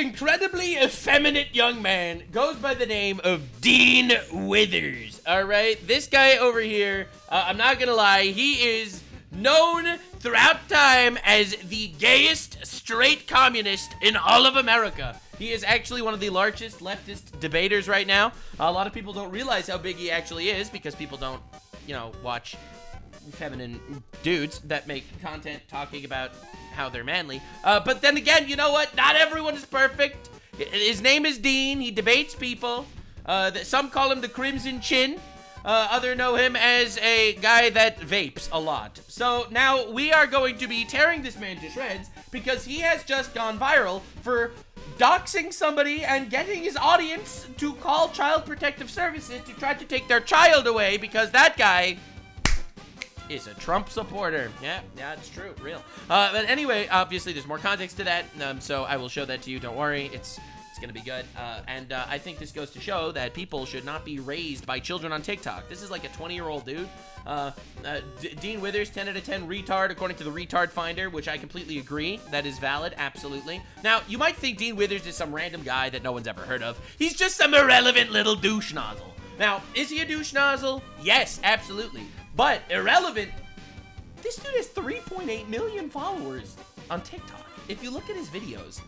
incredibly effeminate young man goes by the name of Dean Withers. All right, this guy over here, I'm not gonna lie, he is known throughout time as the gayest straight communist in all of America. He is actually one of the largest leftist debaters right now. A lot of people don't realize how big he actually is because people don't, you know, watch feminine dudes that make content talking about how they're manly. But then again, you know what? Not everyone is perfect. His name is Dean. He debates people. Some call him the Crimson Chin. Others know him as a guy that vapes a lot. So now we are going to be tearing this man to shreds because he has just gone viral for doxing somebody and getting his audience to call Child Protective Services to try to take their child away because that guy is a Trump supporter. Yeah, it's true, real. But anyway, obviously there's more context to that, so I will show that to you. Don't worry, it's gonna be good. And I think this goes to show that people should not be raised by children on TikTok. This is like a 20-year-old dude. Dean Withers, 10 out of 10 retard, according to the Retard Finder, which I completely agree. That is valid, absolutely. Now, you might think Dean Withers is some random guy that no one's ever heard of. He's just some irrelevant little douche nozzle. Now, is he a douche nozzle? Yes, absolutely. But irrelevant, this dude has 3.8 million followers on TikTok. If you look at his videos,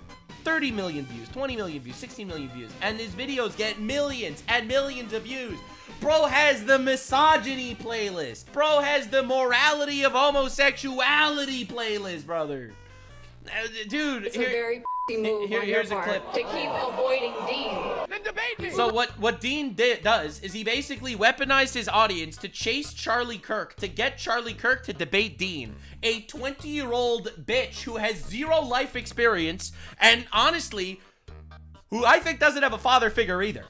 30 million views, 20 million views, 16 million views, and his videos get millions and millions of views. Bro has the misogyny playlist. Bro has the morality of homosexuality playlist, brother. Dude, it's a very move here's a clip to keep avoiding Dean. So what Dean does is he basically weaponized his audience to chase Charlie Kirk, to get Charlie Kirk to debate Dean, a 20-year-old bitch who has zero life experience and honestly, who I think doesn't have a father figure either.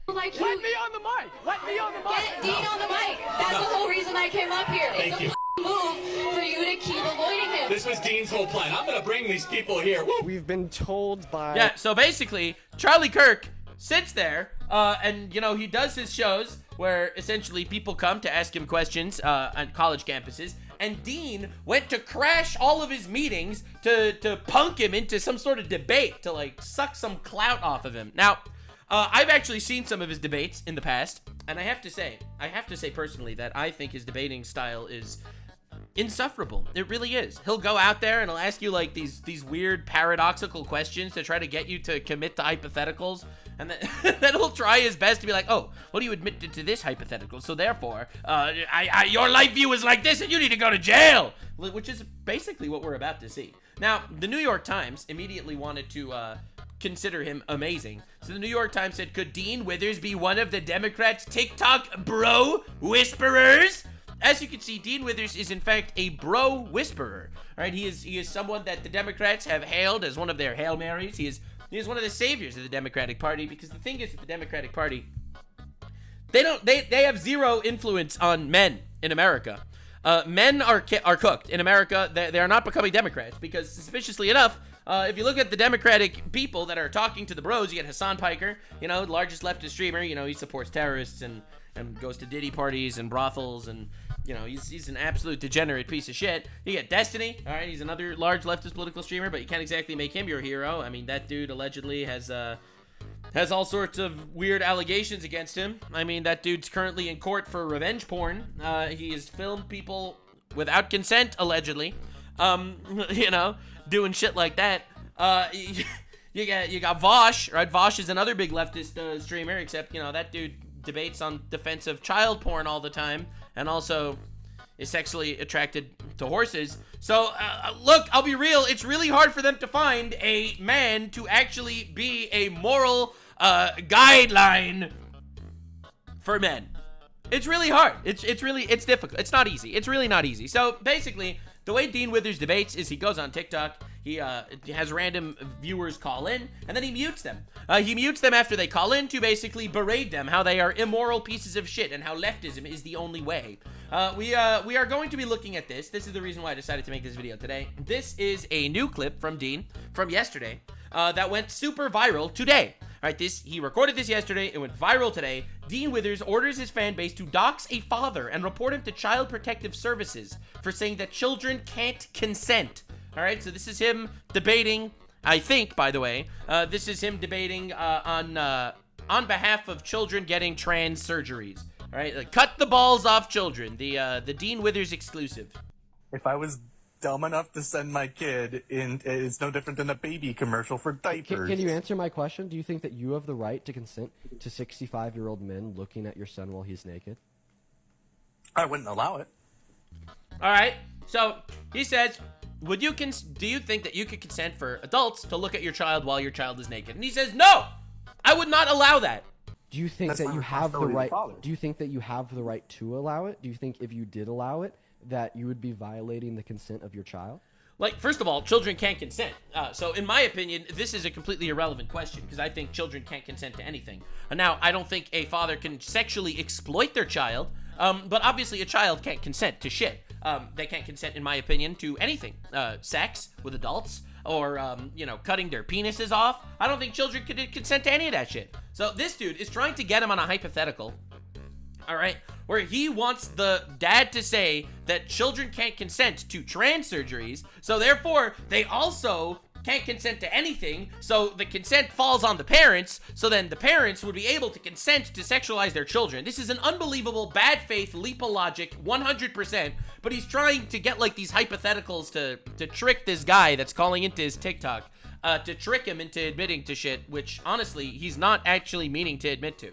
Like Let me on the mic! Let me on the mic! Get Dean on the mic! That's the whole reason I came up here. Thank you. Move for you to keep avoiding him. This was Dean's whole plan. I'm gonna bring these people here. Woo. We've been told by... Yeah, so basically, Charlie Kirk sits there, and, you know, he does his shows where essentially people come to ask him questions on college campuses, and Dean went to crash all of his meetings to punk him into some sort of debate, to, like, suck some clout off of him. Now, I've actually seen some of his debates in the past, and I have to say personally that I think his debating style is insufferable. It really is. He'll go out there and he'll ask you like these weird paradoxical questions to try to get you to commit to hypotheticals, and then he'll try his best to be like, oh, well, you admitted to this hypothetical, so therefore, your life view is like this and you need to go to jail, which is basically what we're about to see. Now, the New York Times immediately wanted to consider him amazing. So the New York Times said, could Dean Withers be one of the Democrats' TikTok bro whisperers? As you can see, Dean Withers is in fact a bro whisperer. All right, he is someone that the Democrats have hailed as one of their Hail Marys. He is one of the saviors of the Democratic Party, because the thing is with the Democratic Party, they have zero influence on men in America. Men are cooked in America. They are not becoming Democrats because, suspiciously enough, if you look at the Democratic people that are talking to the bros, you get Hasan Piker, you know, the largest leftist streamer. You know, he supports terrorists and goes to Diddy parties and brothels, and, you know, he's an absolute degenerate piece of shit. You get Destiny, all right, he's another large leftist political streamer, but you can't exactly make him your hero. I mean, that dude allegedly has all sorts of weird allegations against him. I mean, that dude's currently in court for revenge porn. He has filmed people without consent, allegedly. You know, doing shit like that. You got Vosh, right? Vosh is another big leftist streamer, except, you know, that dude debates on defense of child porn all the time, and also is sexually attracted to horses. So, look, I'll be real, it's really hard for them to find a man to actually be a moral guideline for men. It's really hard. It's difficult. It's not easy. It's really not easy. So, basically, the way Dean Withers debates is he goes on TikTok, he has random viewers call in, and then he mutes them. He mutes them after they call in to basically berate them, how they are immoral pieces of shit, and how leftism is the only way. We are going to be looking at this. This is the reason why I decided to make this video today. This is a new clip from Dean from yesterday that went super viral today. All right, he recorded this yesterday. It went viral today. Dean Withers orders his fan base to dox a father and report him to Child Protective Services for saying that children can't consent. All right, so this is him debating I think, by the way, this is him debating on behalf of children getting trans surgeries. All right, like, cut the balls off children. The Dean Withers exclusive. If I was dumb enough to send my kid in, it's no different than a baby commercial for diapers. Can you answer my question? Do you think that you have the right to consent to 65-year-old men looking at your son while he's naked? I wouldn't allow it. All right, so he says, do you think that you could consent for adults to look at your child while your child is naked? And he says, no, I would not allow that. Do you think That's that my you have the responsibility right? as a father. Do you think that you have the right to allow it? Do you think if you did allow it, that you would be violating the consent of your child? Like, first of all, children can't consent. So in my opinion, this is a completely irrelevant question because I think children can't consent to anything. Now, I don't think a father can sexually exploit their child, but obviously a child can't consent to shit. They can't consent, in my opinion, to anything. Sex with adults or, cutting their penises off. I don't think children could consent to any of that shit. So this dude is trying to get him on a hypothetical, all right, where he wants the dad to say that children can't consent to trans surgeries, so therefore they also can't consent to anything, so the consent falls on the parents, so then the parents would be able to consent to sexualize their children. This is an unbelievable bad faith leap of logic, 100%, but he's trying to get like these hypotheticals to trick this guy that's calling into his TikTok, to trick him into admitting to shit, which honestly, he's not actually meaning to admit to.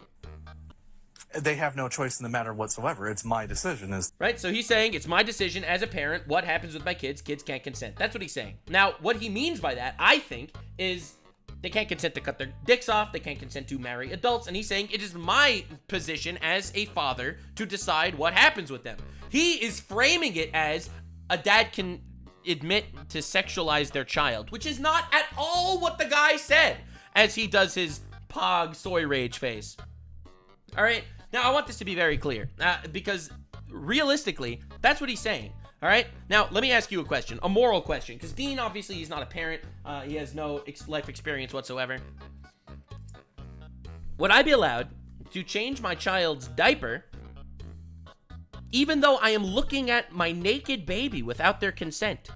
They have no choice in the matter whatsoever. It's my decision. Right, so he's saying, it's my decision as a parent, what happens with my kids, kids can't consent. That's what he's saying. Now, what he means by that, I think, is they can't consent to cut their dicks off, they can't consent to marry adults, and he's saying it is my position as a father to decide what happens with them. He is framing it as a dad can admit to sexualize their child, which is not at all what the guy said, as he does his pog soy rage face. All right, now I want this to be very clear, because realistically, that's what he's saying. All right, now let me ask you a question, a moral question, because Dean, obviously, he's not a parent. He has no life experience whatsoever. Would I be allowed to change my child's diaper even though I am looking at my naked baby without their consent?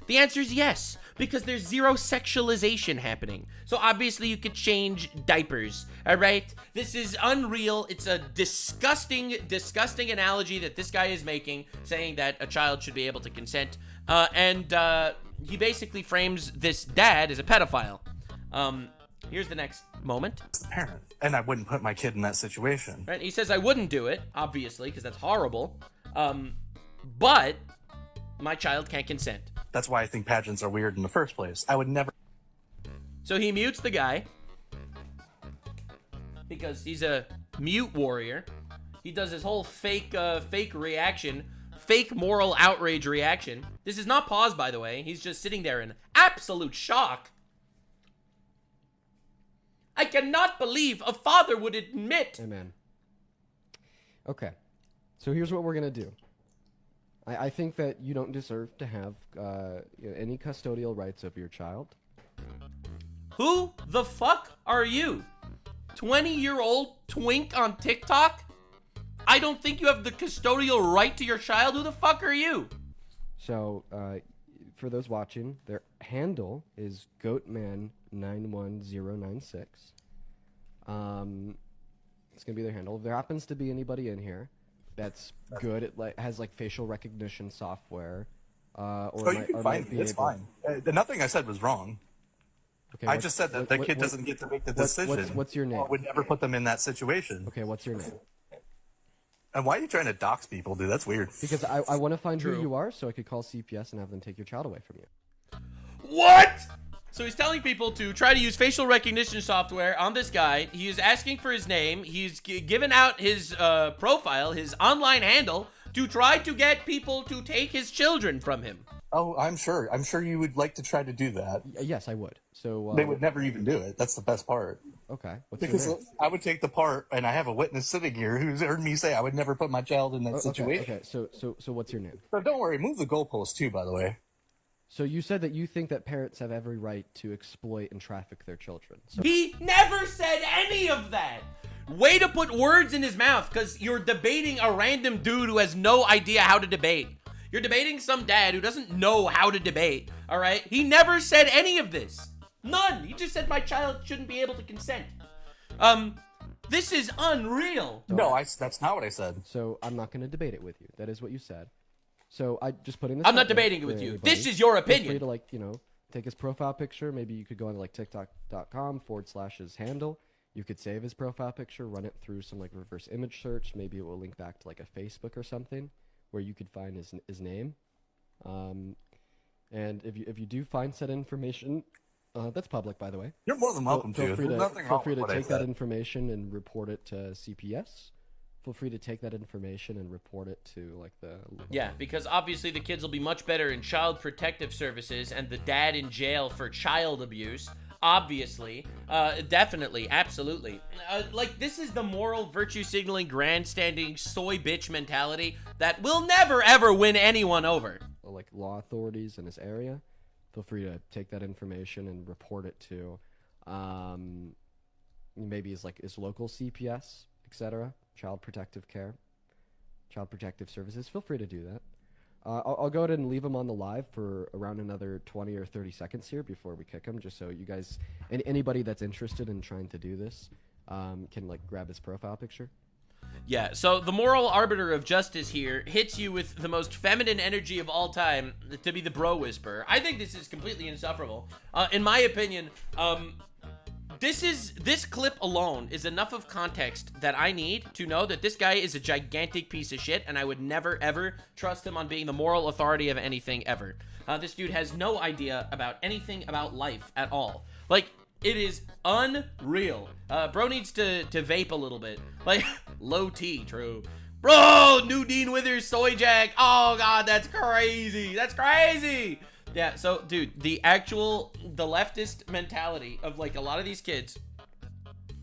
The answer is yes, because there's zero sexualization happening. So obviously you could change diapers, all right? This is unreal. It's a disgusting, disgusting analogy that this guy is making, saying that a child should be able to consent. And he basically frames this dad as a pedophile. Here's the next moment. It's the parent, and I wouldn't put my kid in that situation. Right? He says I wouldn't do it, obviously, because that's horrible. But my child can't consent. That's why I think pageants are weird in the first place. I would never. So he mutes the guy because he's a mute warrior. He does his whole fake reaction, fake moral outrage reaction. This is not paused, by the way. He's just sitting there in absolute shock. I cannot believe a father would admit. Amen. Okay, so here's what we're gonna do. I think that you don't deserve to have any custodial rights over your child. Who the fuck are you? 20-year-old twink on TikTok? I don't think you have the custodial right to your child. Who the fuck are you? So, for those watching, their handle is goatman91096. It's gonna be their handle. If there happens to be anybody in here that's good at has like facial recognition software, or You can find me. It's fine. Nothing I said was wrong. Okay, I just said that the kid doesn't get to make the decision. What's your name? I would never put them in that situation. Okay, what's your name? And why are you trying to dox people, dude? That's weird. Because I want to find who you are, so I could call CPS and have them take your child away from you. What? So he's telling people to try to use facial recognition software on this guy. He is asking for his name. He's given out his profile, his online handle, to try to get people to take his children from him. Oh, I'm sure. I'm sure you would like to try to do that. Yes, I would. So they would never even do it. That's the best part. Okay. Because I would take the part, and I have a witness sitting here who's heard me say I would never put my child in that situation. Okay. So what's your name? So don't worry. Move the goalpost too, by the way. So you said that you think that parents have every right to exploit and traffic their children. So He never said any of that. Way to put words in his mouth, because you're debating a random dude who has no idea how to debate. You're debating some dad who doesn't know how to debate, all right? He never said any of this. None. He just said my child shouldn't be able to consent. This is unreal. No, that's not what I said. So I'm not going to debate it with you. That is what you said. So I just putting this. I'm not out there debating it for with you. anybody. This is your Feel free opinion. to, like, you know, take his profile picture. Maybe you could go on to like tiktok.com/ his handle. You could save his profile picture, run it through some like reverse image search. Maybe it will link back to like a Facebook or something where you could find his name. And if you do find said information, that's public, by the way. You're more than welcome Feel to. free There's to nothing feel wrong free with to what I take that said. information and report it to CPS. Feel free to take that information and report it to like the Yeah, because obviously the kids will be much better in child protective services and the dad in jail for child abuse. Obviously, definitely, absolutely. Like, this is the moral virtue signaling, grandstanding, soy bitch mentality that will never ever win anyone over. like law authorities in his area. Feel free to take that information and report it to maybe his local CPS, etc. Child Protective Care, Child Protective Services. Feel free to do that. I'll go ahead and leave him on the live for around another 20 or 30 seconds here before we kick him, just so you guys, anybody that's interested in trying to do this, can like grab his profile picture. Yeah, so the moral arbiter of justice here hits you with the most feminine energy of all time to be the bro whisperer. I think this is completely insufferable. In my opinion, this clip alone is enough of context that I need to know that this guy is a gigantic piece of shit, and I would never, ever trust him on being the moral authority of anything ever. This dude has no idea about anything about life at all. Like, it is unreal. Bro needs to vape a little bit. Like, low T, true. Bro, new Dean Withers, soy jack. Oh, God, that's crazy. That's crazy. Yeah, so, dude, the leftist mentality of, like, a lot of these kids,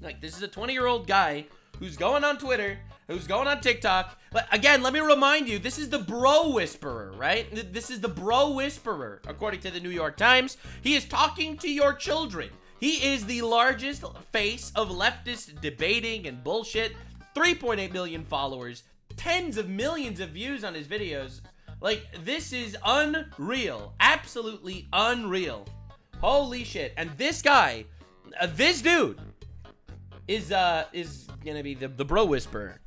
like, this is a 20-year-old guy who's going on Twitter, who's going on TikTok. But, again, let me remind you, this is the bro whisperer, right? This is the bro whisperer, according to the New York Times. He is talking to your children. He is the largest face of leftist debating and bullshit. 3.8 million followers, tens of millions of views on his videos. Like, this is unreal. Absolutely unreal. Holy shit. And this guy, this dude, is gonna be the bro whisperer.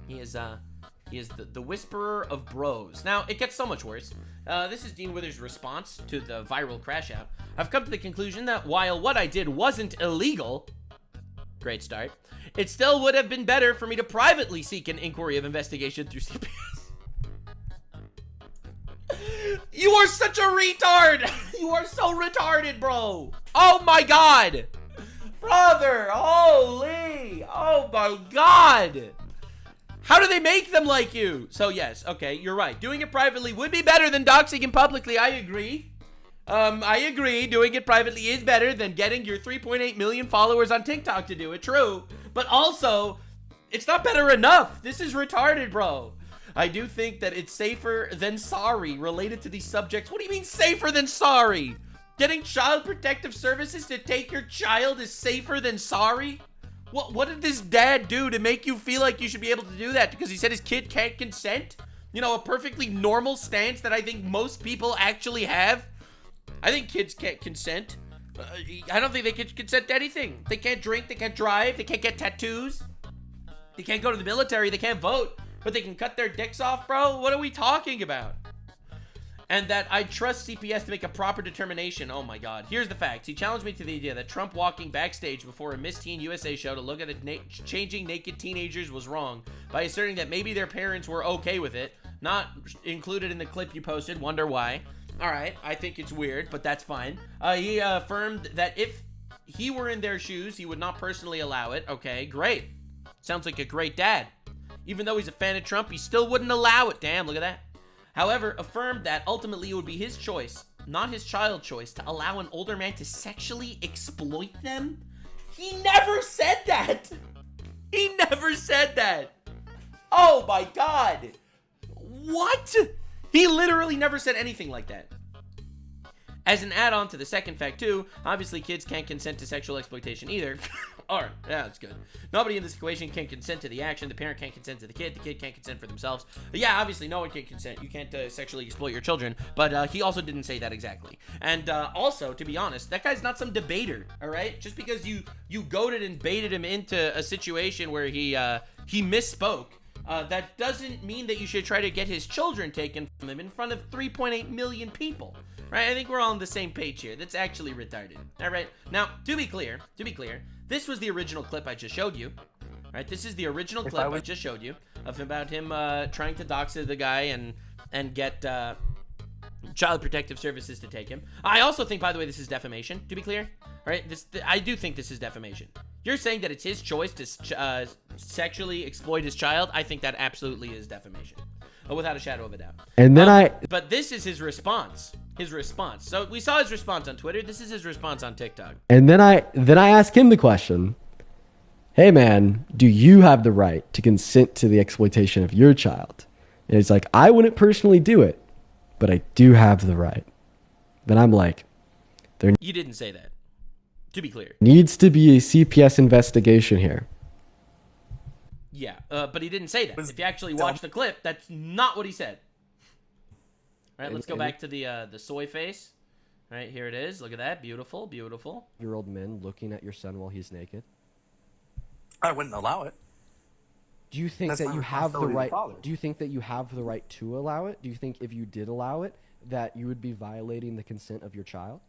He is the whisperer of bros. Now, it gets so much worse. This is Dean Withers' response to the viral crash out. I've come to the conclusion that while what I did wasn't illegal, great start, it still would have been better for me to privately seek an inquiry of investigation through CPS. You are such a retard! You are so retarded, bro! Oh my god! Brother, holy! Oh my god! How do they make them like you? So yes, okay, you're right. Doing it privately would be better than doxing him publicly. I agree. I agree. Doing it privately is better than getting your 3.8 million followers on TikTok to do it. True. But also, it's not better enough. This is retarded, bro. I do think that it's safer than sorry related to these subjects. What do you mean safer than sorry? Getting Child Protective Services to take your child is safer than sorry? What did this dad do to make you feel like you should be able to do that? Because he said his kid can't consent? You know, a perfectly normal stance that I think most people actually have. I think kids can't consent. I don't think they can consent to anything. They can't drink, they can't drive, they can't get tattoos. They can't go to the military, they can't vote. But they can cut their dicks off, bro? What are we talking about? And that I trust CPS to make a proper determination. Oh my god. Here's the facts. He challenged me to the idea that Trump walking backstage before a Miss Teen USA show to look at the changing naked teenagers was wrong by asserting that maybe their parents were okay with it. Not included in the clip you posted. Wonder why. Alright, I think it's weird, but that's fine. He affirmed that if he were in their shoes, he would not personally allow it. Okay, great. Sounds like a great dad. Even though he's a fan of Trump, he still wouldn't allow it. Damn, look at that. However, affirmed that ultimately it would be his choice, not his child's choice, to allow an older man to sexually exploit them. He never said that. He never said that. Oh my god. What? He literally never said anything like that. As an add-on to the second fact too, obviously kids can't consent to sexual exploitation either. Alright, yeah, that's good. Nobody in this equation can consent to the action. The parent can't consent to the kid can't consent for themselves. Yeah, obviously no one can consent. You can't sexually exploit your children, but he also didn't say that exactly. And also, to be honest, that guy's not some debater, alright? Just because you goaded and baited him into a situation where he misspoke, that doesn't mean that you should try to get his children taken from him in front of 3.8 million people. Right? I think we're all on the same page here. That's actually retarded. All right. Now, to be clear, this was the original clip I just showed you. Right? This is the original clip I just showed you about him trying to dox the guy and get Child Protective Services to take him. I also think, by the way, this is defamation. To be clear, all right? I do think this is defamation. You're saying that it's his choice to sexually exploit his child. I think that absolutely is defamation, without a shadow of a doubt. And then But this is his response. So we saw his response on Twitter. This is his response on TikTok. And then I ask him the question, hey man, do you have the right to consent to the exploitation of your child? And he's like, I wouldn't personally do it, but I do have the right. Then I'm like, You didn't say that. To be clear. Needs to be a CPS investigation here. Yeah, but he didn't say that. If you actually watch the clip, that's not what he said. All right, let's go back to the soy face. All right, here it is. Look at that. Beautiful, beautiful. Year-old men looking at your son while he's naked. I wouldn't allow it. Do you think That's that my you have the responsibility as a right? father. Do you think that you have the right to allow it? Do you think if you did allow it, that you would be violating the consent of your child?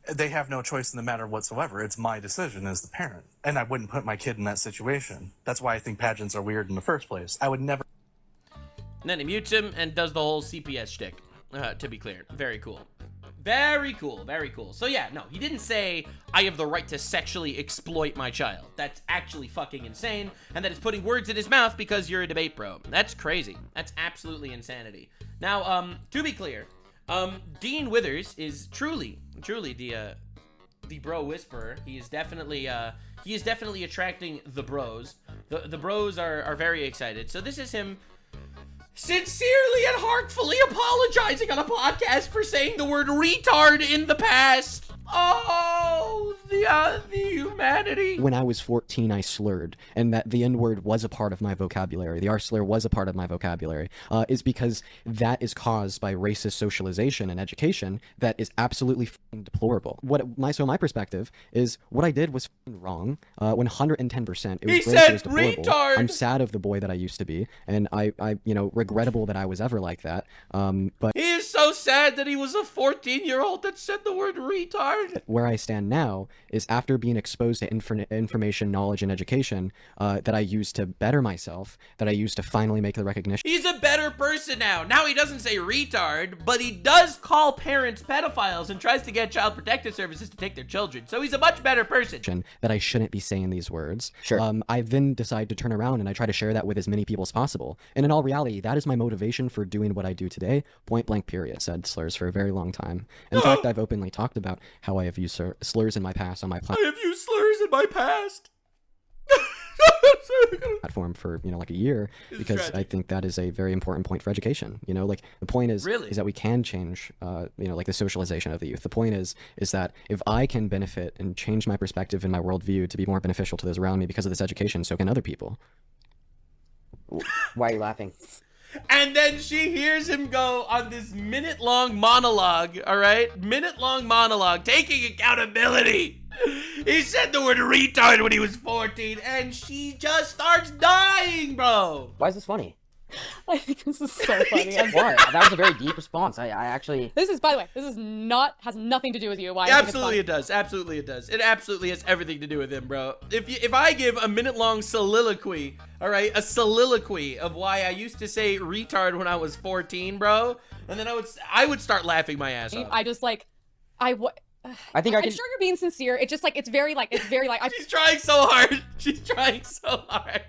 They have no choice in the matter whatsoever. It's my decision as the parent. And I wouldn't put my kid in that situation. That's why I think pageants are weird in the first place. I would never... And then he mutes him and does the whole CPS shtick, to be clear. Very cool. Very cool, very cool. So yeah, no, he didn't say, I have the right to sexually exploit my child. That's actually fucking insane, and that is putting words in his mouth because you're a debate bro. That's crazy. That's absolutely insanity. Now, to be clear, Dean Withers is truly the bro whisperer. He is definitely attracting the bros. The bros are very excited. So this is him sincerely and heartfully apologizing on a podcast for saying the word retard in the past. Oh, the humanity. When I was 14, I slurred, and that the N-word was a part of my vocabulary. The R-slur was a part of my vocabulary, is because that is caused by racist socialization and education that is absolutely f***ing deplorable. My perspective is what I did was f***ing wrong, 110%. It was He gross, said it was deplorable. retard! I'm sad of the boy that I used to be, and I regrettable that I was ever like that. But He is so sad that he was a 14-year-old that said the word retard. where I stand now is after being exposed to information, knowledge, and education that I use to better myself, that I use to finally make the recognition He's a better person now. Now he doesn't say retard, but he does call parents pedophiles and tries to get Child Protective Services to take their children. So he's a much better person. that I shouldn't be saying these words. Sure. I then decide to turn around and I try to share that with as many people as possible. And in all reality, that is my motivation for doing what I do today. Point blank period. Said slurs for a very long time. In fact, I've openly talked about how I have used slurs in my past on my I have used slurs in my past. platform for like a year because tragic. I think that is a very important point for education. Like the point is Really? is that we can change like the socialization of the youth. The point is that if I can benefit and change my perspective and my worldview to be more beneficial to those around me because of this education, so can other people. Why are you laughing? And then she hears him go on this minute-long monologue, all right? Minute-long monologue, taking accountability. He said the word retard when he was 14, and she just starts dying, bro. Why is this funny? I think this is so funny. Why? That was a very deep response. I actually... This is, by the way, has nothing to do with you. Why? I think it's Absolutely it does. Absolutely it does. It absolutely has everything to do with him, bro. If I give a minute-long soliloquy, all right, a soliloquy of why I used to say retard when I was 14, bro, and then I would start laughing my ass off. I just like, I think I I'm can... sure you're being sincere. It's just like it's very like She's trying so hard. She's trying so hard.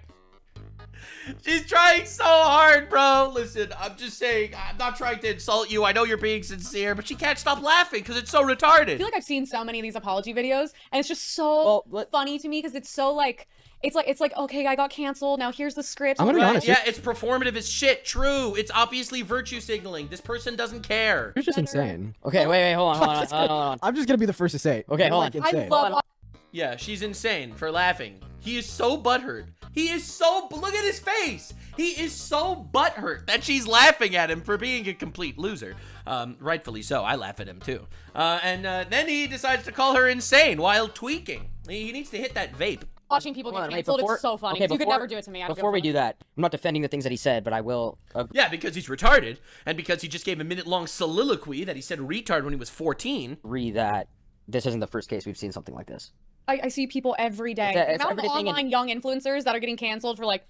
She's trying so hard, bro. Listen, I'm just saying, I'm not trying to insult you. I know you're being sincere, but she can't stop laughing because it's so retarded. I feel like I've seen so many of these apology videos, and it's just so funny to me because it's so like, it's like, okay, I got canceled. Now here's the script. I'm gonna be Right? honest. Yeah, it's performative as shit. True. It's obviously virtue signaling. This person doesn't care. You're just insane. Okay, wait, hold on. I'm just gonna be the first to say it. Okay, You're, hold like, on. I insane. love. Yeah, she's insane for laughing. He is so butthurt. Look at his face. He is so butthurt that she's laughing at him for being a complete loser. Rightfully so. I laugh at him too. And then he decides to call her insane while tweaking. He needs to hit that vape. Watching people get canceled, it's so funny. Okay, You could never do it to me. Before we do that, I'm not defending the things that he said, but I will. Yeah, because he's retarded, and because he just gave a minute-long soliloquy that he said retard when he was 14. Agree that this isn't the first case we've seen something like this. I see people every day. The amount of online young influencers that are getting canceled for like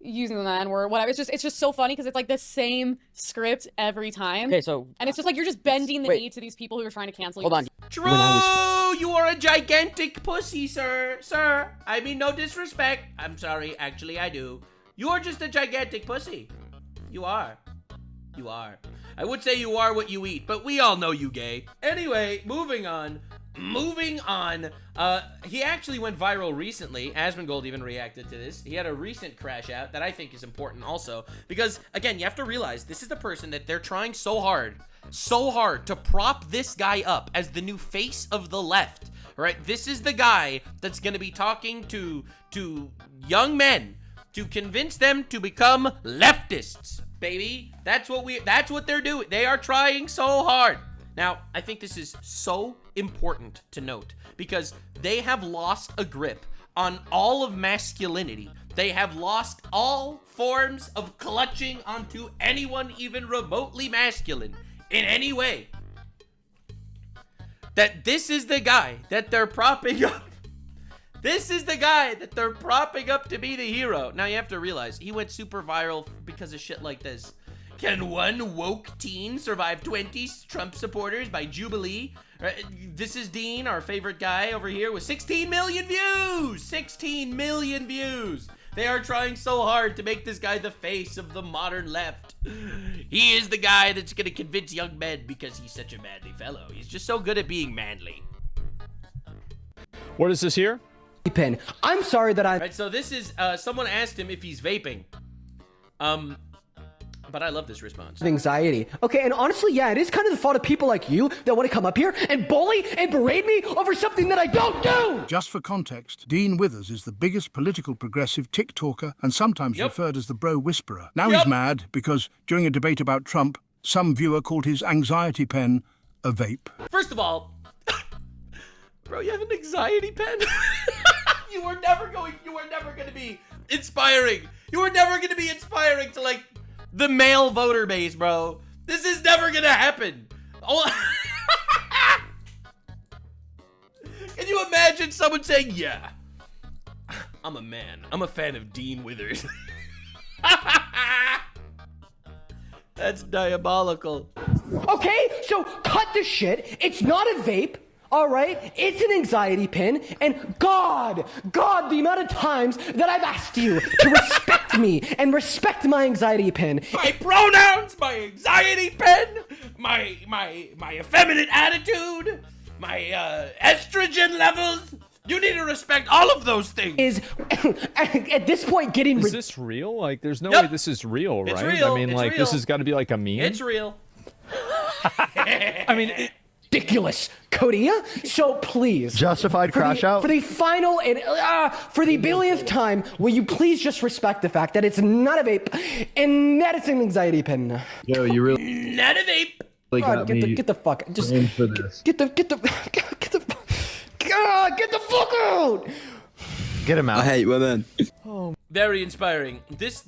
using the N-word, whatever. It's just so funny because it's like the same script every time. Okay, so and it's just like you're just bending the knee to these people who are trying to cancel you. Hold on. Drew, you are a gigantic pussy, sir. Sir, I mean no disrespect. I'm sorry, actually I do. You are just a gigantic pussy. You are. You are. I would say you are what you eat, but we all know you gay. Anyway, moving on. He actually went viral recently. Asmongold even reacted to this. He had a recent crash out that I think is important also, because again, you have to realize this is the person that they're trying so hard to prop this guy up as the new face of the left, right? This is the guy that's going to be talking to young men to convince them to become leftists, baby. That's what they're doing. They are trying so hard. Now, I think this is so important to note because they have lost a grip on all of masculinity. They have lost all forms of clutching onto anyone even remotely masculine in any way. That this is the guy that they're propping up. This is the guy that they're propping up to be the hero. Now, you have to realize he went super viral because of shit like this. Can one woke teen survive 20 Trump supporters by Jubilee? This is Dean, our favorite guy over here, with 16 million views! 16 million views! They are trying so hard to make this guy the face of the modern left. He is the guy that's gonna convince young men because he's such a manly fellow. He's just so good at being manly. What is this here? Pen. I'm sorry that I... Right, so this is, someone asked him if he's vaping. But I love this response. Anxiety. Okay, and honestly, yeah, it is kind of the fault of people like you that want to come up here and bully and berate me over something that I don't do! Just for context, Dean Withers is the biggest political progressive TikToker and sometimes referred as the bro whisperer. Now he's mad because during a debate about Trump, some viewer called his anxiety pen a vape. First of all, bro, you have an anxiety pen? You are never going to be inspiring. You are never going to be inspiring to, like, the male voter base, bro. This is never going to happen. Oh. Can you imagine someone saying, yeah, I'm a man. I'm a fan of Dean Withers. That's diabolical. Okay, so cut the shit. It's not a vape. All right, it's an anxiety pin, and God, the amount of times that I've asked you to respect me and respect my anxiety pin. My pronouns, my anxiety pin, my effeminate attitude, my estrogen levels. You need to respect all of those things. Is at this point getting... Is this real? Like, there's no way this is real, right? It's real. I mean, like, this has got to be like a meme. It's real. I mean... Ridiculous, Cody. So please, justified crash out for the final and for the billionth time, will you please just respect the fact that it's not a vape and that it's an anxiety pin? Yo, you really not a vape. God, get the fuck just for this. Get the fuck out. Get him out. I hate women. Oh, very inspiring. This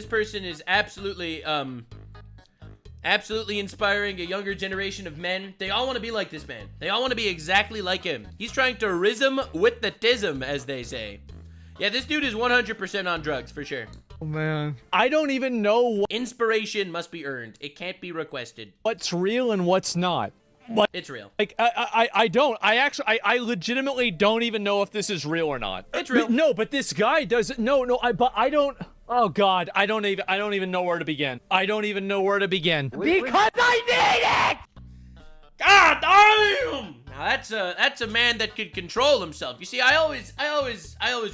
person is absolutely inspiring a younger generation of men. They all want to be like this man. They all want to be exactly like him. He's trying to rism with the tism, as they say. Yeah, this dude is 100% on drugs, for sure. Oh, man. I don't even know what... Inspiration must be earned. It can't be requested. What's real and what's not. It's real. Like, I legitimately don't even know if this is real or not. It's real. No, but this guy doesn't... But I don't... Oh God, I don't even know where to begin. I don't even know where to begin. Because I need it! God damn! Now that's a man that could control himself. You see, I always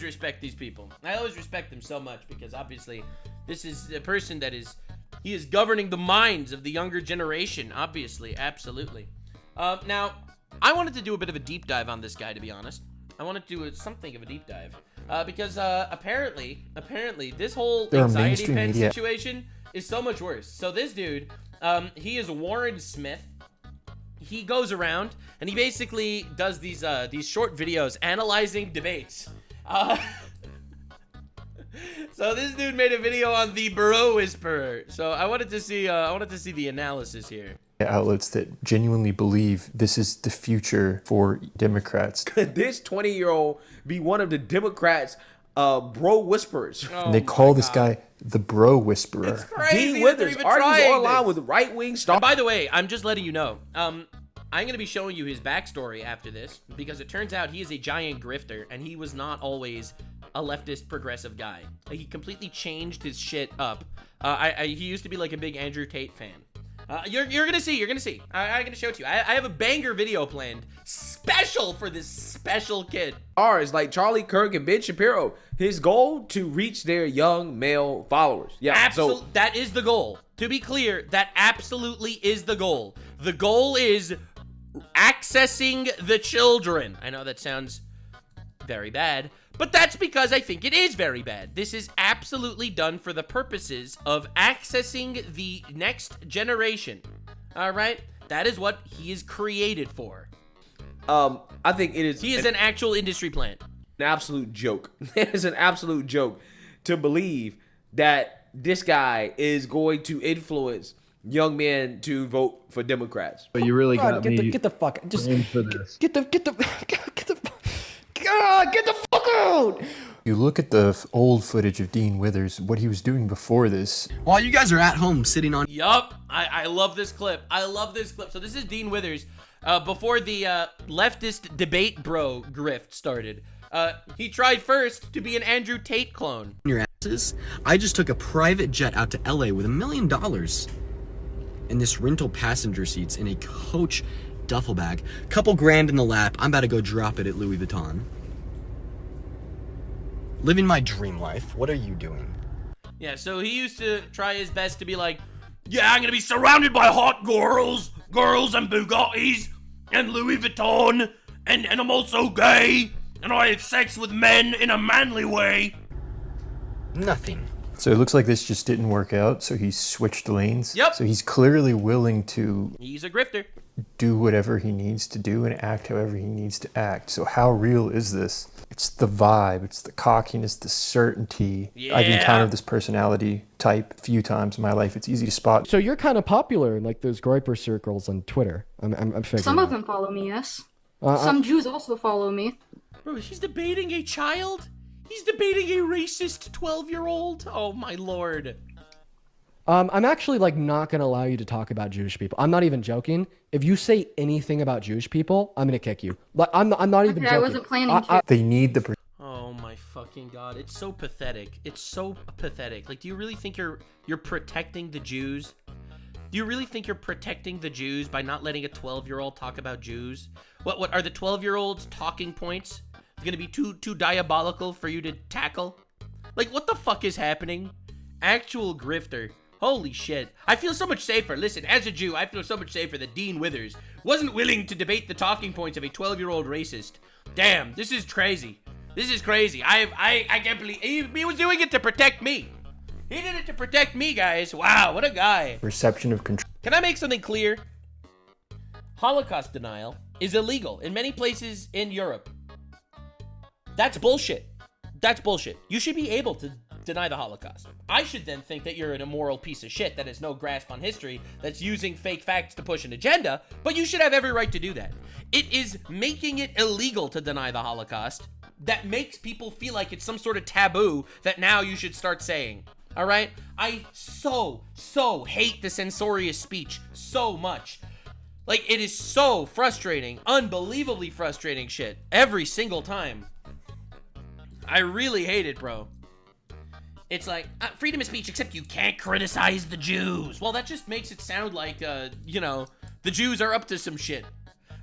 respect these people. I always respect them so much because obviously this is a person that he is governing the minds of the younger generation, obviously, absolutely. Now, I wanted to do a bit of a deep dive on this guy, to be honest. I want to do something of a deep dive. Because apparently, this whole They're anxiety mainstream pen media. situation is so much worse. So this dude, he is Warren Smith. He goes around and he basically does these short videos analyzing debates. So this dude made a video on the Bro Whisperer. So I wanted to see the analysis here. Outlets that genuinely believe this is the future for Democrats. Could this 20-year-old be one of the Democrats' bro whisperers? And they call this guy the Bro Whisperer. It's crazy. Dean Withers argues online this. with right-wing star. And by the way, I'm just letting you know. I'm going to be showing you his backstory after this because it turns out he is a giant grifter and he was not always a leftist progressive guy. He completely changed his shit up. He used to be like a big Andrew Tate fan. You're gonna see. I'm gonna show it to you. I have a banger video planned, special for this special kid. Ours, like Charlie Kirk and Ben Shapiro, his goal to reach their young male followers. Yeah, so that is the goal. To be clear, that absolutely is the goal. The goal is accessing the children. I know that sounds very bad, but that's because I think it is very bad. This is absolutely done for the purposes of accessing the next generation. All right? That is what he is created for. I think it is. He is an actual industry plant. An absolute joke. It is an absolute joke to believe that this guy is going to influence young men to vote for Democrats. But you really got me. Get the fuck. Just for this. get the fuck out. You look at the old footage of Dean Withers, what he was doing before this. While you guys are at home sitting on... Yup. I love this clip. So this is Dean Withers before the leftist debate bro grift started. He tried first to be an Andrew Tate clone. Your asses. I just took a private jet out to LA with $1 million. And this rental passenger seats in a Coach duffel bag. Couple grand in the lap. I'm about to go drop it at Louis Vuitton. Living my dream life. What are you doing? Yeah, so he used to try his best to be like, yeah, I'm gonna be surrounded by hot girls and Bugattis and Louis Vuitton, and I'm also gay, and I have sex with men in a manly way. Nothing. So it looks like this just didn't work out, so he switched lanes. Yep. So he's clearly willing to... He's a grifter. Do whatever he needs to do and act however he needs to act. So how real is this? It's the vibe, it's the cockiness, the certainty. Yeah. I've encountered this personality type a few times in my life. It's easy to spot. So you're kind of popular in like those Groiper circles on Twitter. I'm figuring. Some of them follow me, yes. Some Jews also follow me. Bro, he's debating a child? He's debating a racist 12-year-old? Oh my lord. I'm actually like not gonna allow you to talk about Jewish people. I'm not even joking. If you say anything about Jewish people, I'm gonna kick you. Like I'm not even joking. I wasn't planning to. They need the... Oh my fucking god, it's so pathetic. It's so pathetic. Like, do you really think you're protecting the Jews? Do you really think you're protecting the Jews by not letting a 12-year-old talk about Jews? What are the 12-year-old's talking points gonna be too diabolical for you to tackle? Like, what the fuck is happening? Actual grifter. Holy shit. I feel so much safer. Listen, as a Jew, I feel so much safer that Dean Withers wasn't willing to debate the talking points of a 12-year-old racist. Damn, this is crazy. This is crazy. I can't believe he was doing it to protect me. He did it to protect me, guys. Wow, what a guy. Perception of control. Can I make something clear? Holocaust denial is illegal in many places in Europe. That's bullshit. That's bullshit. You should be able to deny the Holocaust. I should then think that you're an immoral piece of shit that has no grasp on history, that's using fake facts to push an agenda, but you should have every right to do that. It is making it illegal to deny the Holocaust that makes people feel like it's some sort of taboo that now you should start saying. All right? I so hate the censorious speech so much. Like, it is so frustrating, unbelievably frustrating shit every single time. I really hate it, bro. It's like, freedom of speech, except you can't criticize the Jews. Well, that just makes it sound like, you know, the Jews are up to some shit.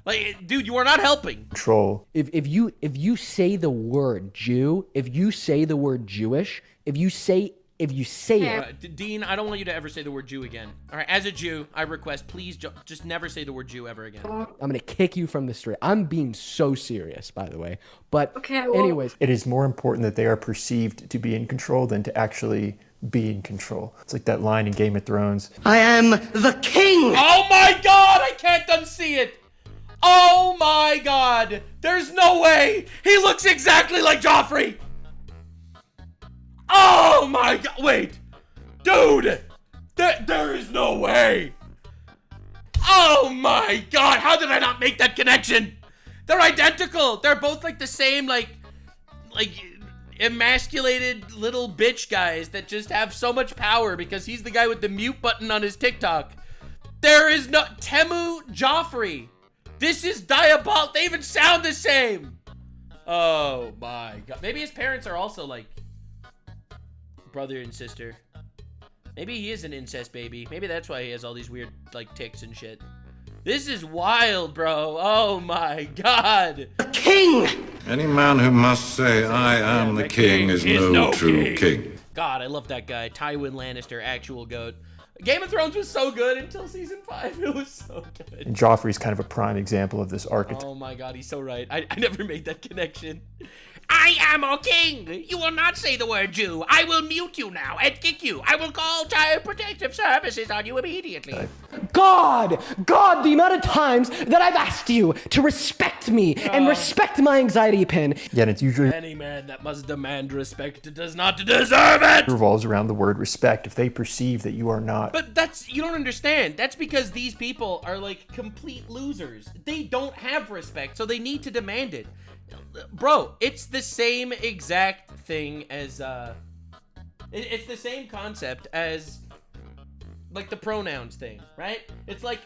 Like, dude, you are not helping. Control. If you say the word Jew, if you say the word Jewish, if you say if you say it. Dean, I don't want you to ever say the word Jew again. All right, as a Jew, I request, please just never say the word Jew ever again. I'm gonna kick you from the street. I'm being so serious, by the way. But anyways, it is more important that they are perceived to be in control than to actually be in control. It's like that line in Game of Thrones. I am the king! Oh my god, I can't unsee it! Oh my god! There's no way! He looks exactly like Joffrey! Oh my god! Wait! Dude! There is no way! Oh my god! How did I not make that connection? They're identical! They're both like the same, like emasculated little bitch guys that just have so much power because he's the guy with the mute button on his TikTok. There is no Temu Joffrey. This is diabolical. They even sound the same. Oh my god. Maybe his parents are also like brother and sister. Maybe he is an incest baby. Maybe that's why he has all these weird like tics and shit. This is wild, bro. Oh my god. King! Any man who must say, I am the king, is no true king. God, I love that guy. Tywin Lannister, actual goat. Game of Thrones was so good until season 5. It was so good. And Joffrey's kind of a prime example of this archetype. Oh my god, he's so right. I never made that connection. I am a king. You will not say the word Jew. I will mute you now and kick you. I will call Child Protective Services on you immediately. God, the amount of times that I've asked you to respect me and respect my anxiety pin. Yeah, and it's usually any man that must demand respect does not deserve it. Revolves around the word respect. If they perceive that you are not. But you don't understand. That's because these people are like complete losers. They don't have respect, so they need to demand it. Bro, it's the same exact thing as it's the same concept as like the pronouns thing, right? It's like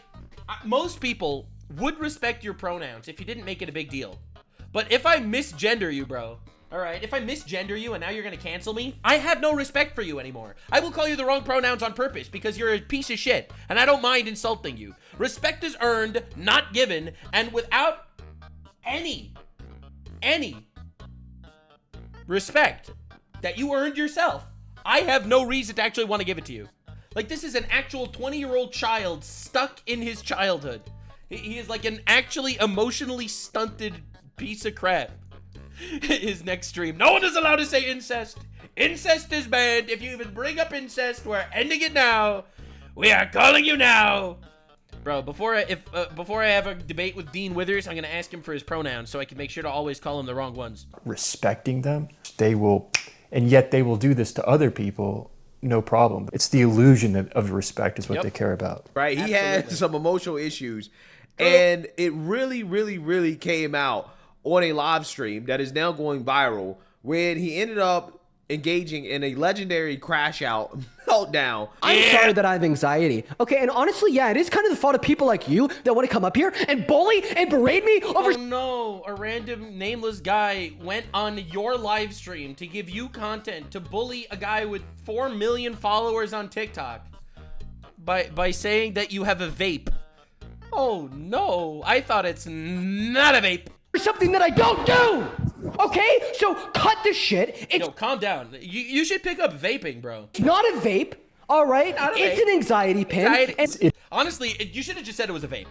most people would respect your pronouns if you didn't make it a big deal. But if I misgender you, bro, all right, if I misgender you and now you're gonna cancel me, I have no respect for you anymore. I will call you the wrong pronouns on purpose because you're a piece of shit and I don't mind insulting you. Respect is earned, not given, and without any respect that you earned yourself, I have no reason to actually want to give it to you. Like, this is an actual 20-year-old child stuck in his childhood. He is like an actually emotionally stunted piece of crap. His next stream, no one is allowed to say incest. Incest is banned. If you even bring up incest, we're ending it now. We are calling you now. Bro, before I have a debate with Dean Withers, I'm gonna ask him for his pronouns so I can make sure to always call him the wrong ones. Respecting them, they will, and yet they will do this to other people, no problem. It's the illusion of respect is what they care about. Right, he had some emotional issues, and it really came out on a live stream that is now going viral when he ended up engaging in a legendary crash out meltdown. I'm sorry that I have anxiety. Okay, and honestly, yeah, it is kind of the fault of people like you that want to come up here and bully and berate me over— Oh no, a random nameless guy went on your live stream to give you content to bully a guy with 4 million followers on TikTok by saying that you have a vape. Oh no, I thought it's not a vape. Something that I don't do! Okay, so cut the shit. Yo, calm down. You should pick up vaping, bro. It's not a vape, all right? It's an anxiety pin. Honestly, you should have just said it was a vape.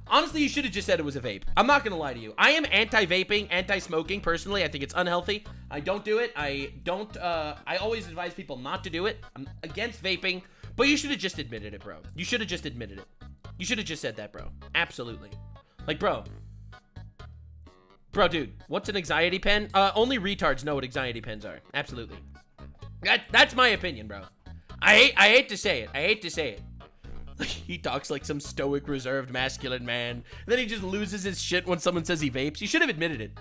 Honestly, you should have just said it was a vape. I'm not gonna lie to you. I am anti-vaping, anti-smoking. Personally, I think it's unhealthy. I don't do it. I always advise people not to do it. I'm against vaping, but you should have just admitted it, bro. You should have just admitted it. You should have just said that, bro. Absolutely. Like, bro, dude, what's an anxiety pen? Only retards know what anxiety pens are. Absolutely. That's my opinion, bro. I hate to say it. I hate to say it. Like, he talks like some stoic, reserved, masculine man. And then he just loses his shit when someone says he vapes. You should have admitted it.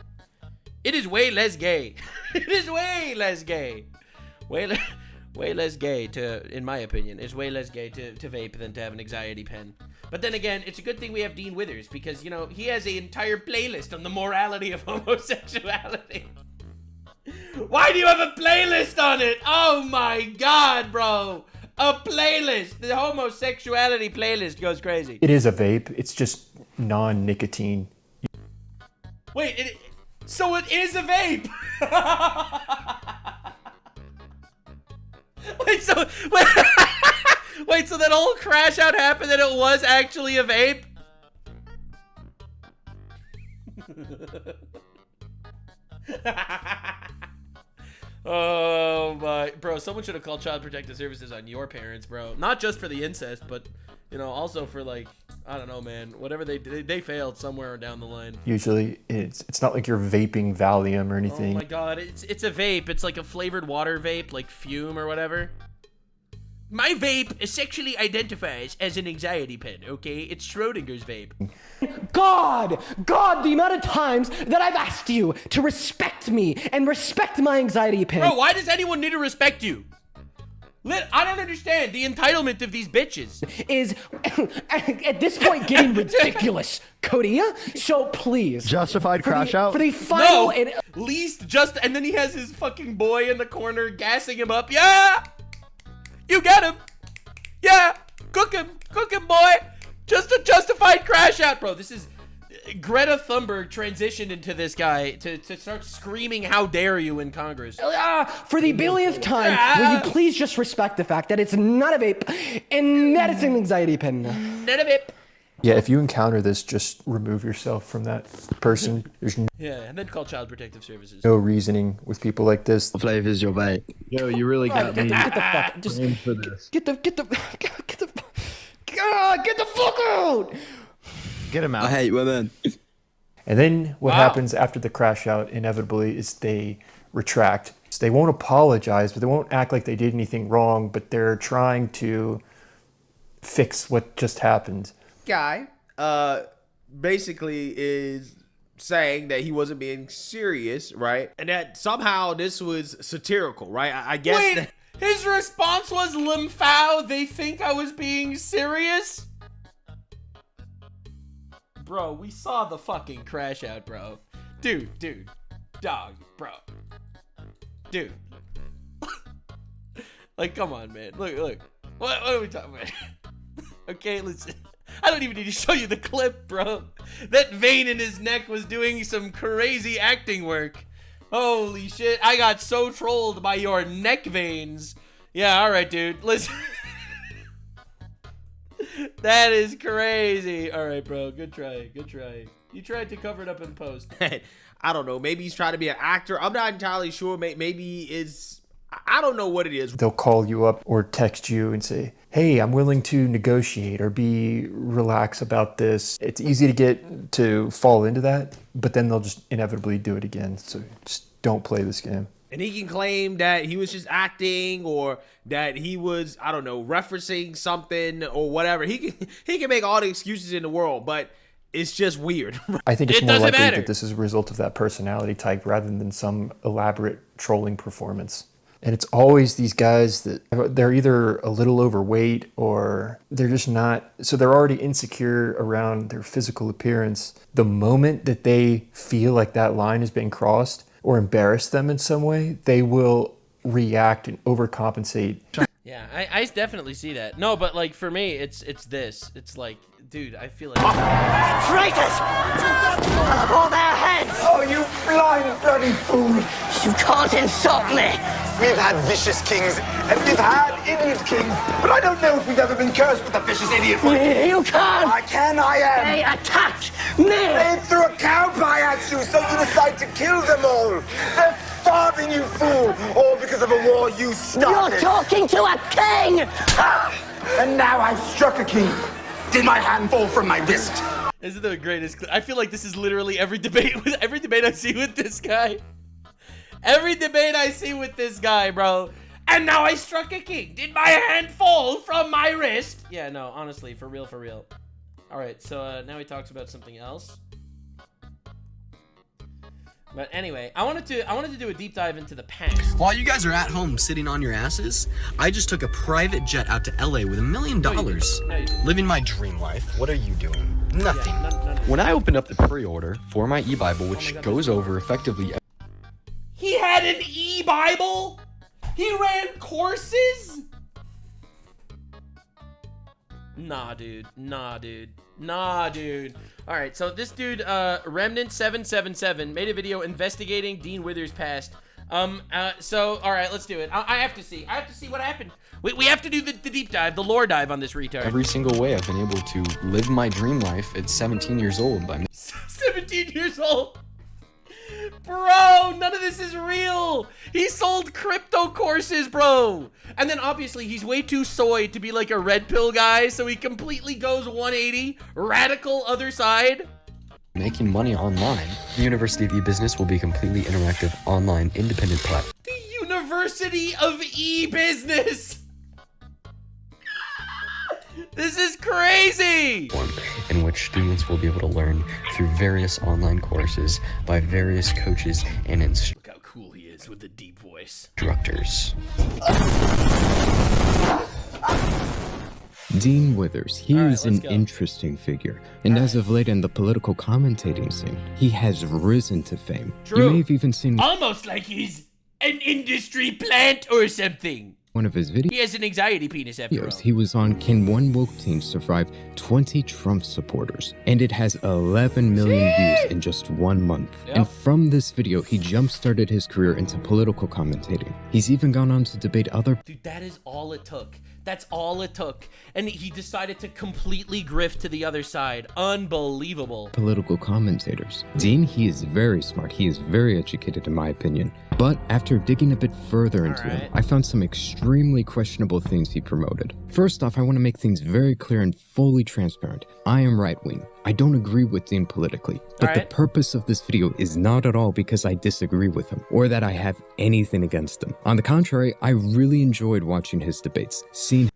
It is way less gay. It is way less gay. Way less gay in my opinion, it's way less gay to vape than to have an anxiety pen. But then again, it's a good thing we have Dean Withers because, you know, he has an entire playlist on the morality of homosexuality. Why do you have a playlist on it? Oh my God, bro. A playlist. The homosexuality playlist goes crazy. It is a vape. It's just non-nicotine. Wait, so it is a vape. Wait, so wait, so that whole crash out happened and it was actually a vape? Oh my, bro, someone should have called Child Protective Services on your parents, bro. Not just for the incest, but you know, also for like, I don't know, man, whatever they failed somewhere down the line. Usually it's not like you're vaping Valium or anything. Oh my god, it's a vape. It's like a flavored water vape, like Fume or whatever. My vape sexually identifies as an anxiety pen, okay? It's Schrodinger's vape. God, the amount of times that I've asked you to respect me and respect my anxiety pin. Bro, why does anyone need to respect you? I don't understand the entitlement of these bitches. Is at this point getting ridiculous, Cody. So please. Justified crash out? For the final... No, least just... And then he has his fucking boy in the corner gassing him up. Yeah! You get him. Yeah. Cook him, boy. Just a justified crash out, bro. This is Greta Thunberg transitioned into this guy to start screaming, "How dare you!" in Congress. For the billionth time, will you please just respect the fact that it's not a vape and that it's an anxiety pin? Not a vape. Yeah, if you encounter this, just remove yourself from that person. There's Yeah, and then call Child Protective Services. no reasoning with people like this. What flavor is your vape? Yo, you really got me. Get the fuck, just in for this. Get the fuck out! Get him out. I hate women. And then what happens after the crash out inevitably is they retract. So they won't apologize, but they won't act like they did anything wrong, but they're trying to fix what just happened. Guy basically is saying that he wasn't being serious, right? And that somehow this was satirical, right? I guess. Wait, his response was, "Limphao, they think I was being serious?" Bro, we saw the fucking crash out, bro. Dude, dog, bro. Dude. Like, come on, man. Look. What are we talking about? Okay, listen. I don't even need to show you the clip, bro. That vein in his neck was doing some crazy acting work. Holy shit. I got so trolled by your neck veins. Yeah, alright, dude. Listen. That is crazy. Alright, bro. Good try. You tried to cover it up in post. I don't know. Maybe he's trying to be an actor. I'm not entirely sure. Maybe it's... I don't know what it is. They'll call you up or text you and say, "Hey, I'm willing to negotiate or be relaxed about this." It's easy to get to fall into that, but then they'll just inevitably do it again. So just don't play this game. And he can claim that he was just acting or that he was, I don't know, referencing something or whatever. He can make all the excuses in the world, but it's just weird. I think it's more likely that this is a result of that personality type rather than some elaborate trolling performance. And it's always these guys that they're either a little overweight or they're just not, so they're already insecure around their physical appearance. The moment that they feel like that line has been crossed or embarrass them in some way, they will react and overcompensate. Yeah, I definitely see that. No, but like for me, it's this. It's like, dude, I feel like traitors! Hold their heads! Oh, you blind bloody fool! You can't insult me! We've had vicious kings, and we've had idiot kings, but I don't know if we've ever been cursed with a vicious idiot. You can't! I can, I am! They attacked me! They threw a cow pie at you, so you decide to kill them all! They're starving, you fool! All because of a war you started! You're talking to a king! And now I've struck a king! Did my hand fall from my wrist? This is the greatest. I feel like this is literally every debate I see with this guy. Every debate I see with this guy, bro. And now I struck a king. Did my hand fall from my wrist? Yeah, no, honestly, for real. All right, so now he talks about something else. But anyway, I wanted to do a deep dive into the past. While you guys are at home sitting on your asses, I just took a private jet out to LA with $1 million. Living my dream life. What are you doing? Nothing. Yeah, when I opened up the pre-order for my e-Bible, which goes over effectively... He had an e-Bible? He ran courses? Nah, dude. Alright, so this dude, Remnant777, made a video investigating Dean Withers' past. So, all right, let's do it. I have to see. I have to see what happened. We have to do the deep dive, the lore dive on this retard. Every single way I've been able to live my dream life at 17 years old by 17 years old. Bro, none of this is real. He sold crypto courses, bro. And then obviously he's way too soy to be like a red pill guy, so he completely goes 180, radical other side. making money online. The University of E-Business will be a completely interactive, online, independent platform. The University of E-Business. This is crazy! In which students will be able to learn through various online courses by various coaches and Look how cool he is with the deep voice. instructors. Dean Withers, he is an interesting figure, and as of late in the political commentating scene, he has risen to fame. True. You may have even seen Almost like he's an industry plant or something. one of his videos. He has an anxiety penis after all. He was on Can One Woke Teen Survive 20 Trump supporters, and it has 11 million views in just 1 month. Yep. And from this video, he jump-started his career into political commentating. He's even gone on to debate other Dude, that is all it took. That's all it took. And he decided to completely grift to the other side. Unbelievable. political commentators. Dean, he is very smart. He is very educated, in my opinion. But after digging a bit further into him, I found some extremely questionable things he promoted. First off, I want to make things very clear and fully transparent. I am right-wing. I don't agree with Dean politically, but the purpose of this video is not at all because I disagree with him or that I have anything against him. On the contrary, I really enjoyed watching his debates, seeing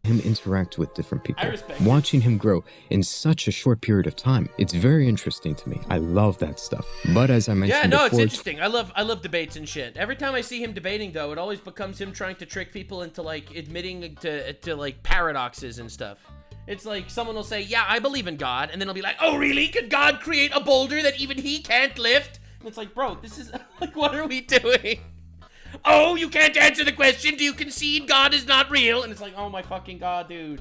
him interact with different people, watching him grow in such a short period of time. It's very interesting to me. I love that stuff. But as I mentioned Yeah, no, before, it's interesting. I love debates and shit. Every time I see him debating, though, it always becomes him trying to trick people into like admitting to like paradoxes and stuff. It's like someone will say, "Yeah, I believe in God," and then he'll be like, "Oh, really? Could God create a boulder that even he can't lift?" And it's like, bro, this is like, what are we doing? Oh, you can't answer the question. Do you concede God is not real? And it's like, oh my fucking God, dude.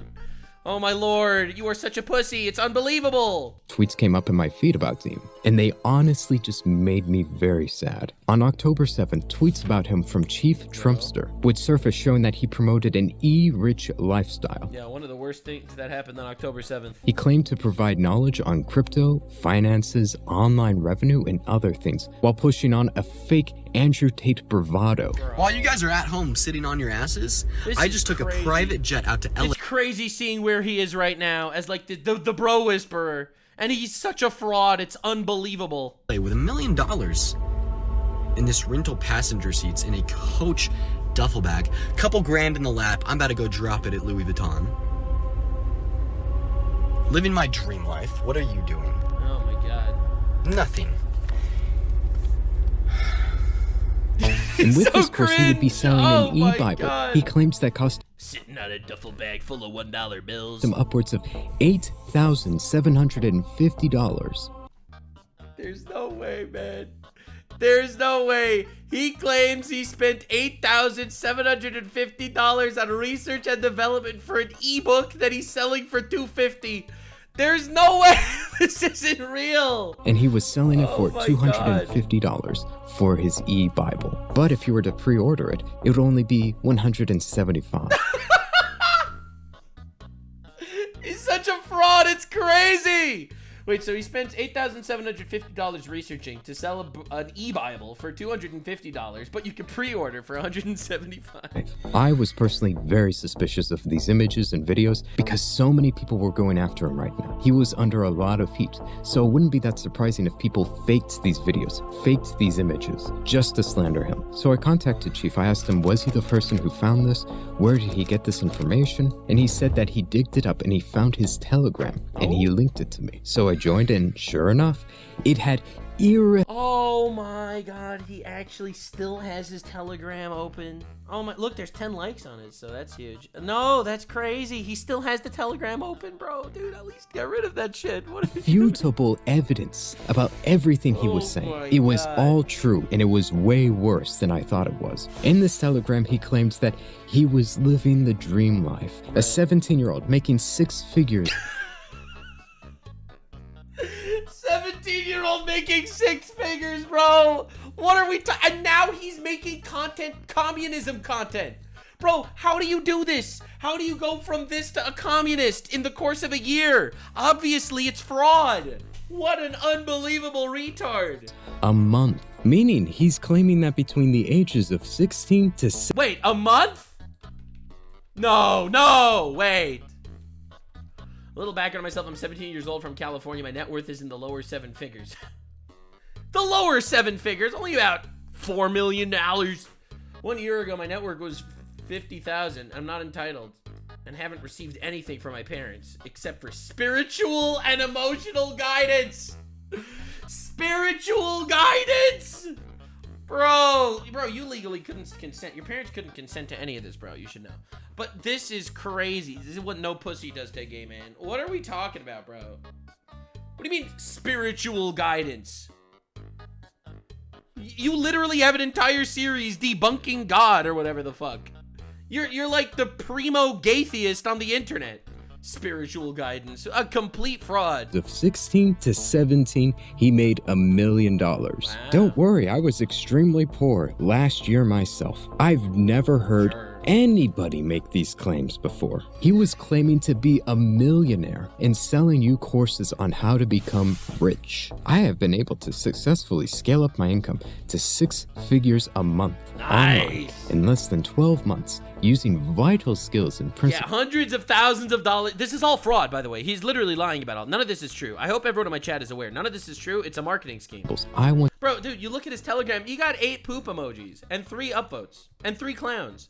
Oh my Lord, you are such a pussy. It's unbelievable. tweets came up in my feed about Dean, and they honestly just made me very sad. On October 7th, tweets about him from Chief Trumpster would surface showing that he promoted an e-rich lifestyle. Yeah, one of the worst things that happened on October 7th. He claimed to provide knowledge on crypto, finances, online revenue, and other things, while pushing on a fake Andrew Tate bravado. While you guys are at home sitting on your asses, I just took a private jet out to LA. It's crazy seeing where he is right now as like the bro whisperer. And he's such a fraud, it's unbelievable. With $1 million in this rental passenger seats in a coach duffel bag. Couple grand in the lap. I'm about to go drop it at Louis Vuitton. Living my dream life. What are you doing? Oh my God. Nothing. And with So this course, he would be selling Oh an my e-Bible. God. He claims that cost Sitting on a duffel bag full of $1 bills. him upwards of $8,750. There's no way, man. There's no way. He claims he spent $8,750 on research and development for an ebook that he's selling for $250. There's no way this isn't real. And he was selling it for my $250 for his e-Bible. But if you were to pre-order it, it would only be $175. He's such a fraud. It's crazy. Wait, so he spent $8,750 researching to sell an e-Bible for $250, but you can pre-order for $175. I was personally very suspicious of these images and videos because so many people were going after him right now. He was under a lot of heat, so it wouldn't be that surprising if people faked these videos, faked these images, just to slander him. So I contacted Chief. I asked him, was he the person who found this? Where did he get this information? And he said that he digged it up and he found his Telegram and he linked it to me. So I joined, and sure enough, it had Oh my God, he actually still has his Telegram open. Oh my, look, there's 10 likes on it, so that's huge. No, that's crazy. He still has the Telegram open, bro. Dude, at least get rid of that shit. What are you irrefutable evidence about everything he was saying. It was all true, and it was way worse than I thought it was. In this telegram, he claimed that he was living the dream life. A 17-year-old making 6 figures. 17-year-old making 6 figures, bro. What are we and now he's making content, communism content. Bro, how do you do this? How do you go from this to a communist in the course of a year? Obviously, it's fraud. What an unbelievable retard. A month. Meaning he's claiming that between the ages of 16 to... Wait, a month? No, wait. A little background on myself. I'm 17 years old from California. My net worth is in the lower 7 figures. The lower 7 figures? Only about $4 million. 1 year ago, my net worth was $50,000. I'm not entitled and haven't received anything from my parents except for spiritual and emotional guidance. Spiritual guidance! Bro, you legally couldn't consent. Your parents couldn't consent to any of this, bro. You should know. But this is crazy. This is what no pussy does to a gay man. What are we talking about, bro? What do you mean, spiritual guidance? You literally have an entire series debunking God or whatever the fuck. You're like the primo gaytheist on the internet. Spiritual guidance, a complete fraud. Of 16 to 17, he made $1 million. Wow. Don't worry, I was extremely poor last year myself. I've never heard anybody make these claims before. He was claiming to be a millionaire and selling you courses on how to become rich. I have been able to successfully scale up my income to 6 figures a month. Online in less than 12 months using vital skills and principles. Yeah, hundreds of thousands of dollars. This is all fraud, by the way. He's literally lying about all. None of this is true. I hope everyone in my chat is aware. None of this is true. It's a marketing scheme. Bro, dude, you look at his Telegram. He got 8 poop emojis and 3 upvotes and 3 clowns.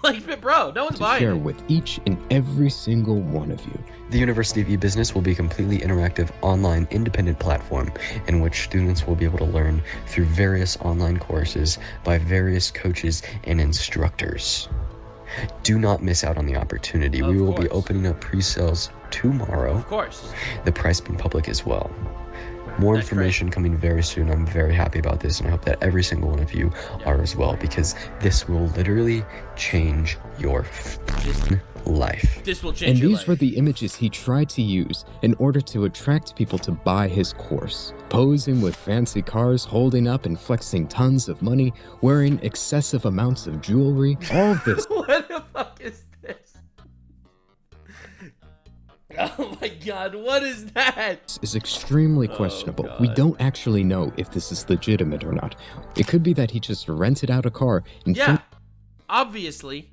Like, bro, no one's buying. Share with each and every single one of you. The University of eBusiness will be a completely interactive online independent platform in which students will be able to learn through various online courses by various coaches and instructors. Do not miss out on the opportunity. We will be opening up pre-sales tomorrow. Of course. The price being public as well. More information coming very soon. I'm very happy about this, and I hope that every single one of you are as well, because this will literally change your life. This will change and your these life. were the images he tried to use in order to attract people to buy his course. Posing with fancy cars, holding up and flexing tons of money, wearing excessive amounts of jewelry, all of this. What the fuck is this? Oh my god, what is that? Is extremely questionable. We don't actually know if this is legitimate or not. It could be that he just rented out a car and Obviously.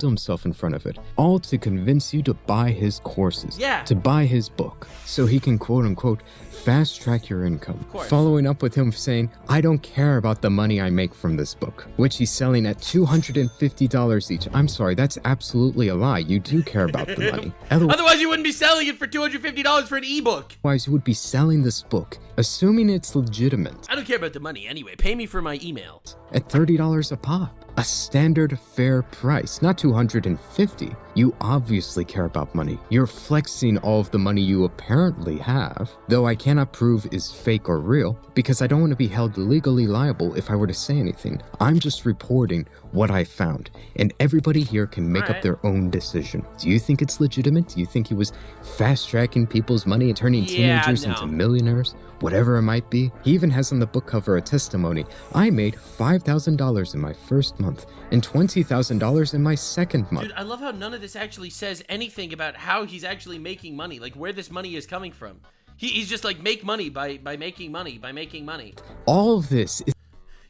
himself in front of it, all to convince you to buy his courses, to buy his book, so he can quote-unquote fast track your income. Following up with him saying, I don't care about the money I make from this book, which he's selling at $250 each. I'm sorry, that's absolutely a lie. You do care about the money. Otherwise you wouldn't be selling it for $250 for an ebook. Otherwise you would be selling this book, assuming it's legitimate. I don't care about the money anyway. Pay me for my email. At $30 a pop. A standard fair price, not $250. You obviously care about money. You're flexing all of the money you apparently have, though I cannot prove is fake or real, because I don't want to be held legally liable if I were to say anything. I'm just reporting what I found, and everybody here can make up their own decision. Do you think it's legitimate? Do you think he was fast-tracking people's money and turning teenagers into millionaires? Whatever it might be. He even has on the book cover a testimony. I made $5,000 in my first month and $20,000 in my second month. Dude, I love how none of this actually says anything about how he's actually making money, like where this money is coming from. He's just like, make money by making money, by making money. All of this is...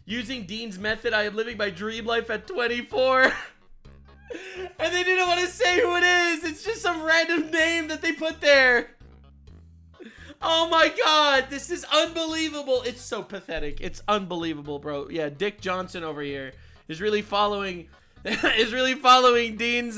Using Dean's method, I am living my dream life at 24. And they didn't want to say who it is. It's just some random name that they put there. Oh my god, this is unbelievable. It's so pathetic. It's unbelievable, bro. Yeah, Dick Johnson over here is really following Dean's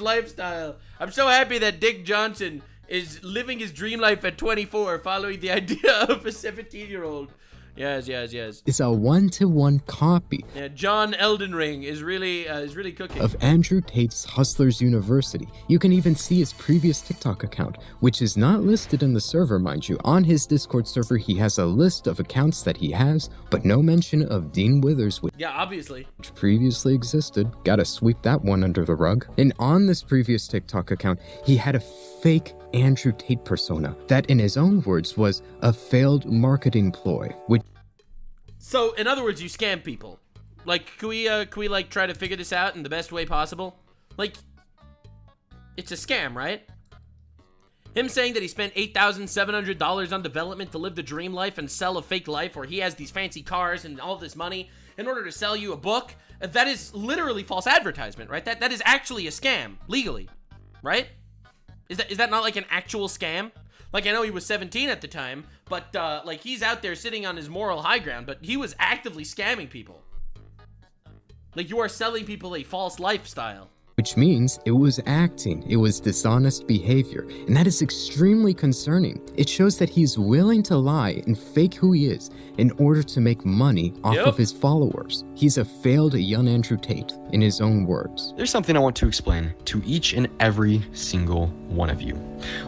lifestyle. I'm so happy that Dick Johnson is living his dream life at 24, following the idea of a 17-year-old. Yes. It's a 1-to-1 copy. Yeah, John Elden Ring is really cooking. Of Andrew Tate's Hustlers University. You can even see his previous TikTok account, which is not listed in the server, mind you. On his Discord server, he has a list of accounts that he has, but no mention of Dean Withers, which obviously previously existed. Gotta sweep that one under the rug. And on this previous TikTok account, he had a fake Andrew Tate persona that, in his own words, was a failed marketing ploy, which... So, in other words, you scam people. Like, can we like try to figure this out in the best way possible? Like, it's a scam, right? Him saying that he spent $8,700 on development to live the dream life and sell a fake life where he has these fancy cars and all this money in order to sell you a book, that is literally false advertisement, right? That is actually a scam, legally, right? Is that not like an actual scam? Like, I know he was 17 at the time, but like, he's out there sitting on his moral high ground, but he was actively scamming people. Like, you are selling people a false lifestyle. Which means it was acting, it was dishonest behavior, and that is extremely concerning. It shows that he's willing to lie and fake who he is in order to make money off of his followers. He's a failed young Andrew Tate, in his own words. There's something I want to explain to each and every single one of you.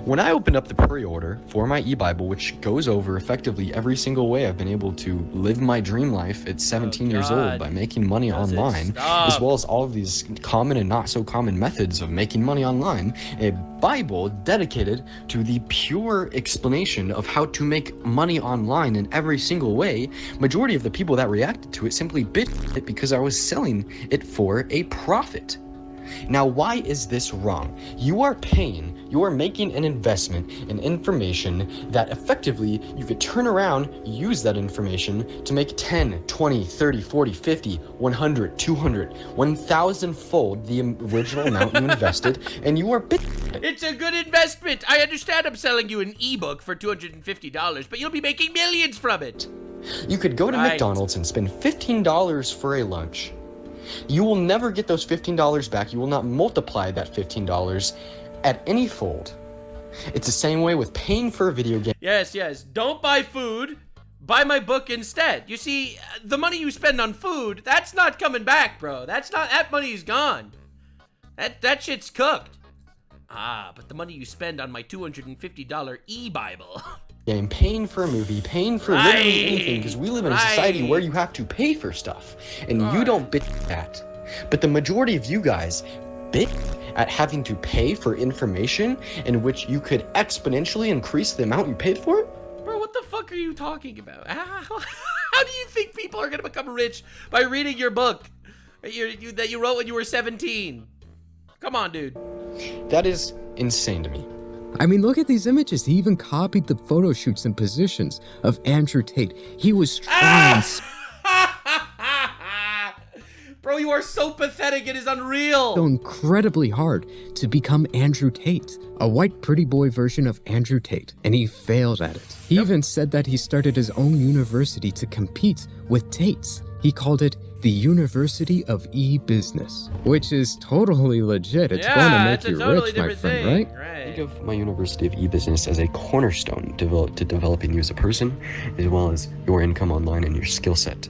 When I opened up the pre-order for my e-Bible, which goes over effectively every single way I've been able to live my dream life at 17 years old by making money online, as well as all of these common and not so common methods of making money online, a Bible dedicated to the pure explanation of how to make money online in every single way, majority of the people that reacted to it simply bitched it because I was selling it for a profit. Now, why is this wrong? You are making an investment in information that effectively you could turn around, use that information to make 10, 20, 30, 40, 50, 100, 200, 1,000 fold the original amount you invested, and you are It's a good investment. I understand I'm selling you an ebook for $250, but you'll be making millions from it. You could go to McDonald's and spend $15 for a lunch. You will never get those $15 back. You will not multiply that $15 at any fold. It's the same way with paying for a video game. Yes. Don't buy food. Buy my book instead. You see, the money you spend on food, that's not coming back, bro. That money's gone. That shit's cooked. But the money you spend on my $250 e-Bible. Game, paying for a movie, paying for literally anything, because we live in a society where you have to pay for stuff, and you don't bitch at. But the majority of you guys bitch at having to pay for information in which you could exponentially increase the amount you paid for it? Bro, what the fuck are you talking about? How do you think people are gonna become rich by reading your book that you wrote when you were 17? Come on, dude. That is insane to me. I mean, look at these images. He even copied the photo shoots and positions of Andrew Tate. He was trying... Bro, you are so pathetic, it is unreal. So incredibly hard to become Andrew Tate, a white pretty boy version of Andrew Tate, and he failed at it. He even said that he started his own university to compete with Tate's. He called it the University of E-Business, which is totally legit. It's going to make you rich, my friend, right? Think of my University of E-Business as a cornerstone to developing you as a person, as well as your income online and your skill set.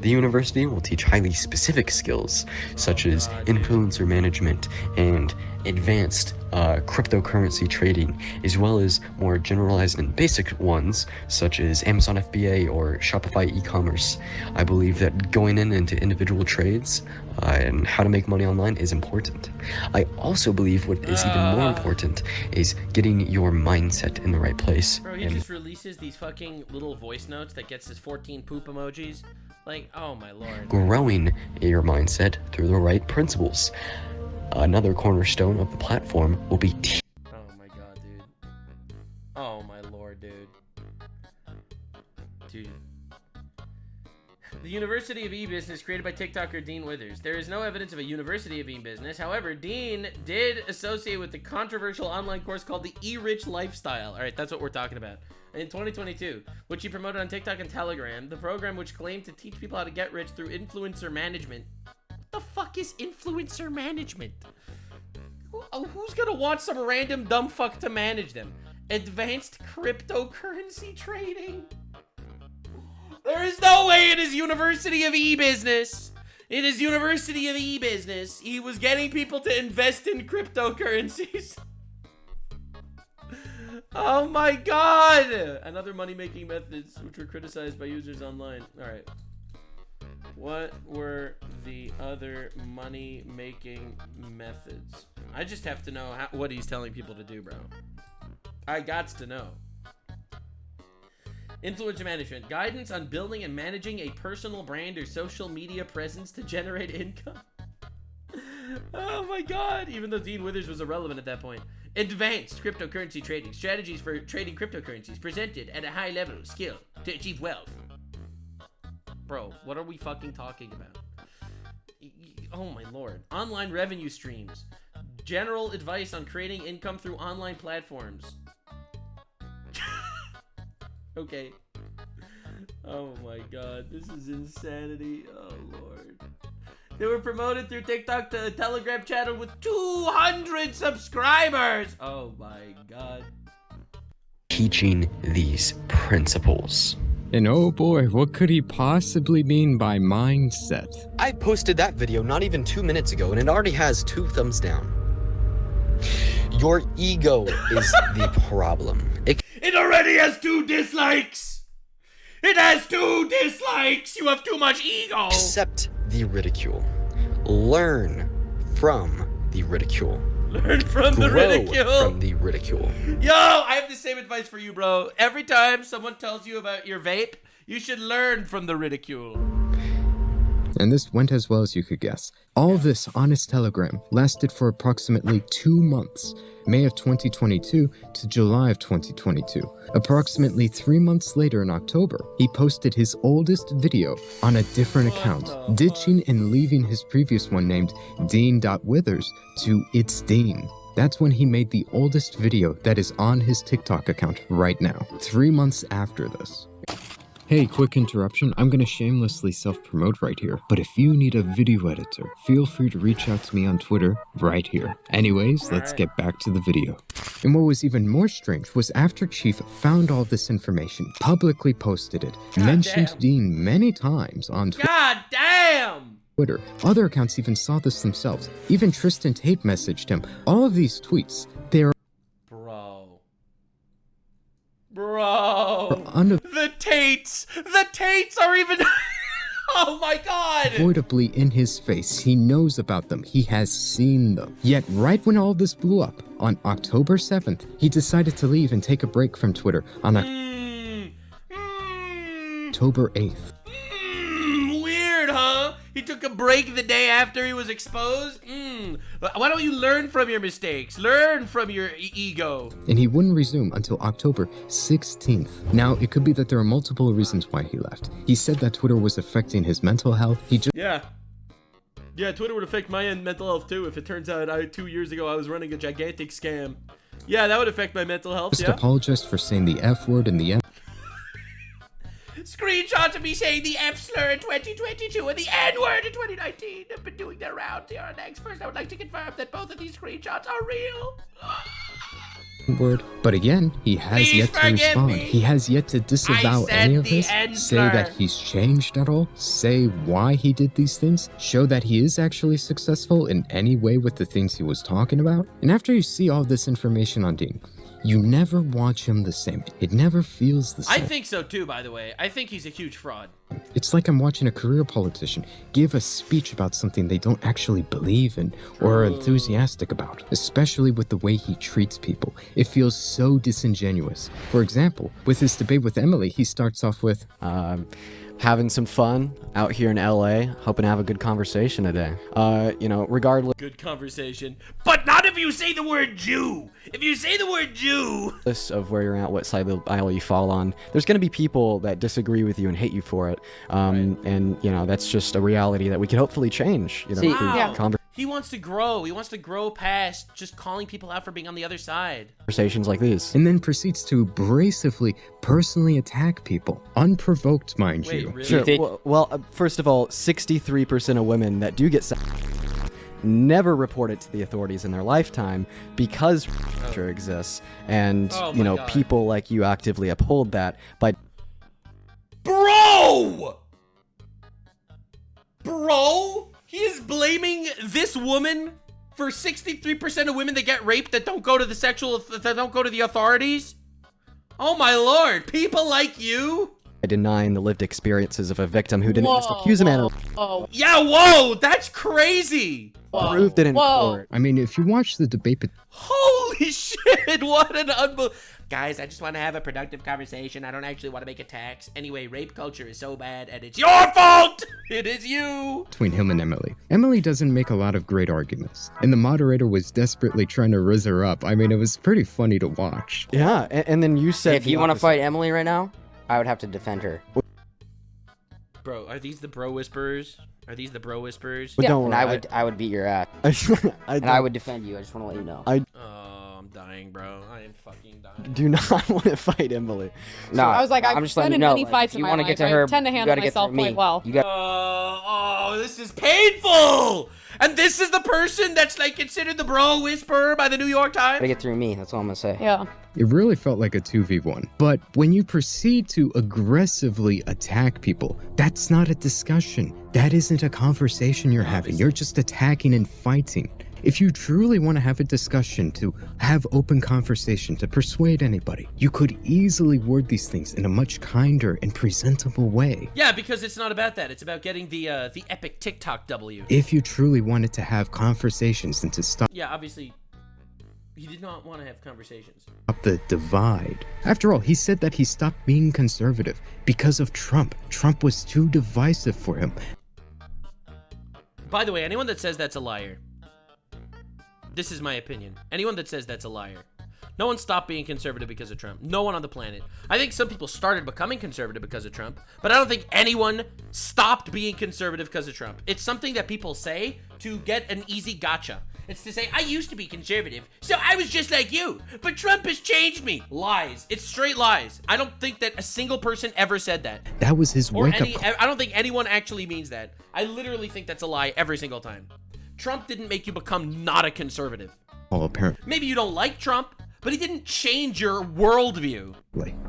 The university will teach highly specific skills, such as influencer management and advanced cryptocurrency trading, as well as more generalized and basic ones, such as Amazon FBA or Shopify e-commerce. I believe that going into individual trades and how to make money online is important. I also believe what is even more important is getting your mindset in the right place. Bro, he just releases these fucking little voice notes that gets his 14 poop emojis. Like, oh my lord. Growing your mindset through the right principles. Another cornerstone of the platform will be oh my god, dude. Oh my lord, dude. The University of E-Business created by TikToker Dean Withers. There is no evidence of a University of E-Business. However, Dean did associate with the controversial online course called the E-Rich Lifestyle. All right, that's what we're talking about. In 2022, which he promoted on TikTok and Telegram, the program which claimed to teach people how to get rich through influencer management. What the fuck is influencer management? Who's gonna want some random dumb fuck to manage them? Advanced cryptocurrency trading? There is no way in his University of E-Business. In his University of E-Business, he was getting people to invest in cryptocurrencies. Oh my god! Another money-making methods which were criticized by users online. Alright. What were the other money-making methods? I just have to know what he's telling people to do, bro. I gots to know. Influencer management. Guidance on building and managing a personal brand or social media presence to generate income. Oh my god. Even though Dean Withers was irrelevant at that point. Advanced cryptocurrency trading. Strategies for trading cryptocurrencies presented at a high level of skill to achieve wealth. Bro, what are we fucking talking about? Oh my lord. Online revenue streams. General advice on creating income through online platforms. Okay. Oh my god, this is insanity. Oh lord. They were promoted through TikTok to a Telegram channel with 200 subscribers. Oh my god. Teaching these principles. And oh boy, what could he possibly mean by mindset? I posted that video not even 2 minutes ago, and it already has 2 thumbs down. Your ego is the problem. It already has 2 dislikes. It has 2 dislikes. You have too much ego. Accept the ridicule. Learn from the ridicule. Learn from the ridicule. From the ridicule. Yo, I have the same advice for you, bro. Every time someone tells you about your vape, you should learn from the ridicule. And this went as well as you could guess. All this on his Telegram lasted for approximately 2 months, May of 2022 to July of 2022. Approximately 3 months later in October, he posted his oldest video on a different account, ditching and leaving his previous one named Dean.Withers to It's Dean. That's when he made the oldest video that is on his TikTok account right now, 3 months after this. Hey, quick interruption. I'm gonna shamelessly self-promote right here, but if you need a video editor, feel free to reach out to me on Twitter right here. Anyways, let's get back to the video. And what was even more strange was after Chief found all this information, publicly posted it, mentioned Dean many times on Twitter. God damn! Other accounts even saw this themselves. Even Tristan Tate messaged him. All of these tweets, they're Bro, the Tates are even, oh my god. Unavoidably in his face. He knows about them. He has seen them. Yet right when all this blew up, on October 7th, he decided to leave and take a break from Twitter on October 8th. Weird, huh? He took a break the day after he was exposed? Why don't you learn from your mistakes? Learn from your ego. And he wouldn't resume until October 16th. Now, it could be that there are multiple reasons why he left. He said that Twitter was affecting his mental health. Yeah, Twitter would affect my mental health too if it turns out 2 years ago I was running a gigantic scam. Yeah, that would affect my mental health, Just apologized for saying the F word and the N. Screenshots of me saying the F slur in 2022 and the N word in 2019 have been doing their rounds here on X. First, I would like to confirm that both of these screenshots are real. Word. But again, he has yet to respond. He has yet to disavow any of this, say that he's changed at all, say why he did these things, show that he is actually successful in any way with the things he was talking about. And after you see all this information on Dean, you never watch him the same. It never feels the same. I think so too, by the way. I think he's a huge fraud. It's like I'm watching a career politician give a speech about something they don't actually believe in or are enthusiastic about, especially with the way he treats people. It feels so disingenuous. For example, with his debate with Emily, he starts off with, having some fun out here in LA, hoping to have a good conversation today. Regardless. Good conversation. But not if you say the word Jew. If you say the word Jew. Of where you're at, what side of the aisle you fall on, there's going to be people that disagree with you and hate you for it. And, that's just a reality that we can hopefully change. He wants to grow. He wants to grow past just calling people out for being on the other side. Conversations like these. And then proceeds to abrasively, personally attack people. Unprovoked, mind you. Really? Sure. Well, first of all, 63% of women that do get never report it to the authorities in their lifetime because exists. And, people like you actively uphold that by... Bro! He is blaming this woman for 63% of women that get raped that don't go to the authorities? Oh my lord, people like you denying the lived experiences of a victim who didn't just accuse a man of Yeah, whoa, that's crazy. proved it in court. I mean, if you watch the debate, Holy shit, what an unbelievable. Guys, I just want to have a productive conversation. I don't actually want to make attacks. Anyway, rape culture is so bad, and it's your fault. It is you. between him and Emily. Emily doesn't make a lot of great arguments, and the moderator was desperately trying to rizz her up. I mean, it was pretty funny to watch. Yeah, and then you said If you want to fight Emily right now, I would have to defend her. Bro, are these the bro whisperers? Are these the bro whisperers? But don't And worry, I would beat your ass. And I would defend you. I just want to let you know. Oh, I'm dying, bro. I am fucking dying. do not want to fight Emily. No, I was like, I've I'm just letting been you in know. many Like, fights if in you my want to life. get to her, I tend to you handle gotta get myself through me. quite well. You got. Oh, this is painful. And this is the person that's like considered the bro whisperer by the New York Times. Gotta get through me. That's all I'm gonna say. Yeah. It really felt like a 2v1. But when you proceed to aggressively attack people, that's not a discussion. That isn't a conversation you're having. You're just attacking and fighting. If you truly want to have a discussion, to have open conversation, to persuade anybody, you could easily word these things in a much kinder and presentable way. Yeah, because it's not about that. It's about getting the epic TikTok W. If you truly wanted to have conversations and to stop Yeah, obviously, he did not want to have conversations. the divide. After all, he said that he stopped being conservative because of Trump. Trump was too divisive for him. By the way, anyone that says that's a liar, this is my opinion. Anyone that says that's a liar. No one stopped being conservative because of Trump. No one on the planet. I think some people started becoming conservative because of Trump, but I don't think anyone stopped being conservative because of Trump. It's something that people say to get an easy gotcha. It's to say, I used to be conservative, so I was just like you, but Trump has changed me. Lies. It's straight lies. I don't think that a single person ever said that. That was his wake-up call. I don't think anyone actually means that. I literally think that's a lie every single time. Trump didn't make you become not a conservative. Apparently. Maybe you don't like Trump, but he didn't change your worldview.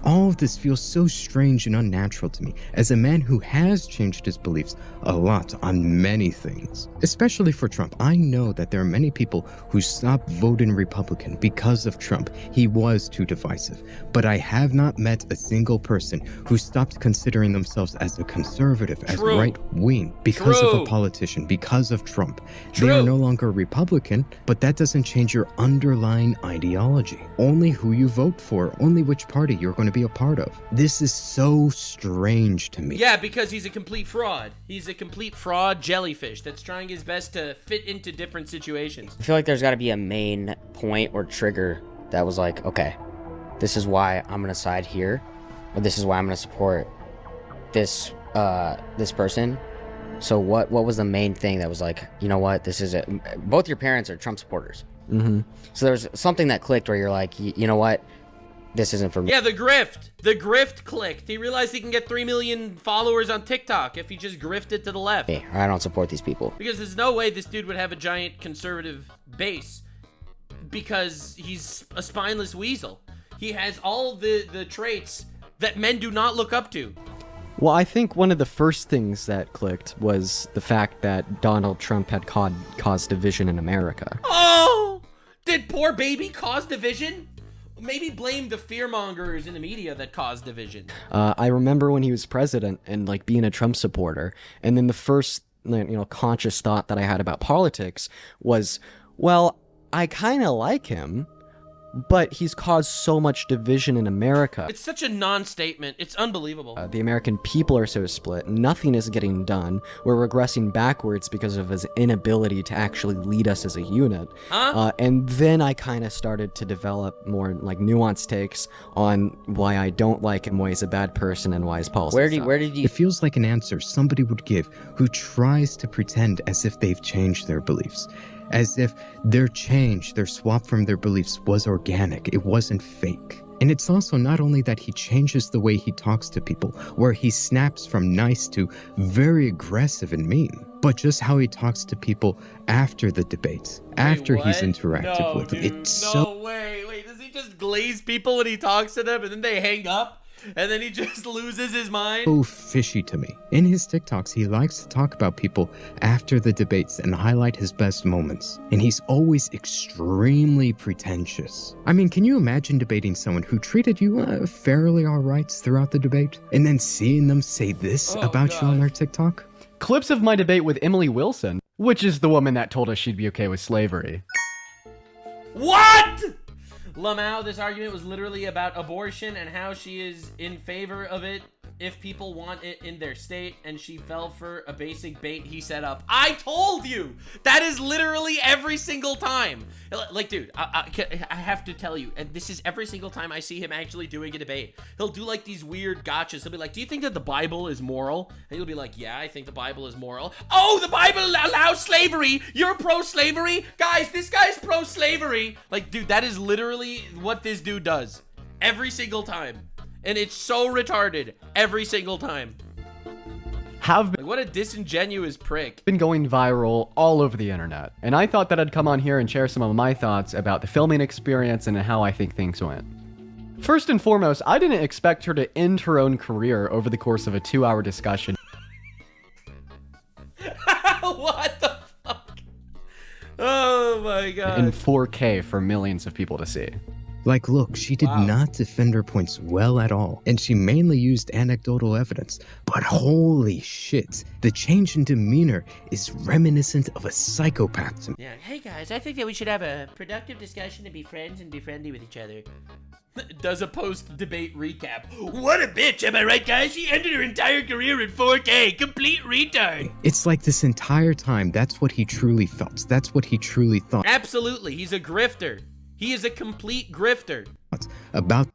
All of this feels so strange and unnatural to me, as a man who has changed his beliefs a lot on many things. Especially for Trump. I know that there are many people who stopped voting Republican because of Trump. He was too divisive. But I have not met a single person who stopped considering themselves as a conservative, as right-wing, because of a politician, because of Trump. They are no longer Republican, but that doesn't change your underlying ideology. Only who you vote for, only which party you're going to be a part of. This is so strange to me. Yeah, because he's a complete fraud. He's a complete fraud jellyfish that's trying his best to fit into different situations. I feel like there's got to be a main point or trigger that was like, okay, this is why I'm gonna side here, or this is why I'm gonna support this this person. So what was the main thing that was like, you know what, this is it? Both your parents are Trump supporters. Mm-hmm. So there's something that clicked where you're like, you know what, this isn't for me. Yeah, the grift clicked. He realized he can get 3 million followers on TikTok if he just grifted to the left. Hey, I don't support these people. Because there's no way this dude would have a giant conservative base, because he's a spineless weasel. He has all the traits that men do not look up to. Well, I think one of the first things that clicked was the fact that Donald Trump had caused division in America. Oh! Did poor baby cause division? Maybe blame the fearmongers in the media that caused division. I remember when he was president and like being a Trump supporter, and then the first conscious thought that I had about politics was, well, I kind of like him, but he's caused so much division in America. It's such a non-statement. It's unbelievable. The American people are so split. Nothing is getting done. We're regressing backwards because of his inability to actually lead us as a unit. And then I kind of started to develop more like nuanced takes on why I don't like him, why he's a bad person, and why his policies Where did you? It feels like an answer somebody would give who tries to pretend as if they've changed their beliefs. As if their change, their swap from their beliefs was organic, it wasn't fake. And it's also not only that he changes the way he talks to people, where he snaps from nice to very aggressive and mean, but just how he talks to people after the debates, after he's interacted with them. It's Wait, does he just glaze people when he talks to them and then they hang up? And then he just loses his mind. So fishy to me. In his TikToks, he likes to talk about people after the debates and highlight his best moments. And he's always extremely pretentious. I mean, can you imagine debating someone who treated you fairly alright throughout the debate? And then seeing them say this about you on their TikTok? Clips of my debate with Emily Wilson, which is the woman that told us she'd be okay with slavery. What? Lamau, this argument was literally about abortion and how she is in favor of it if people want it in their state, and she fell for a basic bait he set up. I told you! That is literally every single time. Like, dude, I have to tell you, and this is every single time I see him actually doing a debate. He'll do like these weird gotchas. He'll be like, do you think that the Bible is moral? And he'll be like, yeah, I think the Bible is moral. Oh, the Bible allows slavery! You're pro-slavery? Guys, this guy's pro-slavery! Like, dude, that is literally what this dude does. Every single time. And it's so retarded every single time. Like, what a disingenuous prick. Been going viral all over the internet. And I thought that I'd come on here and share some of my thoughts about the filming experience and how I think things went. First and foremost, I didn't expect her to end her own career over the course of a 2-hour discussion. What the fuck? Oh my god. In 4K for millions of people to see. Like, look, she did not defend her points well at all, and she mainly used anecdotal evidence. But holy shit, the change in demeanor is reminiscent of a psychopath to me. Yeah, hey guys, I think that we should have a productive discussion and be friends and be friendly with each other. Does a post-debate recap. What a bitch, am I right, guys? She ended her entire career in 4K. Complete retard. It's like this entire time, that's what he truly felt. That's what he truly thought. Absolutely, he's a grifter. He is a complete grifter. About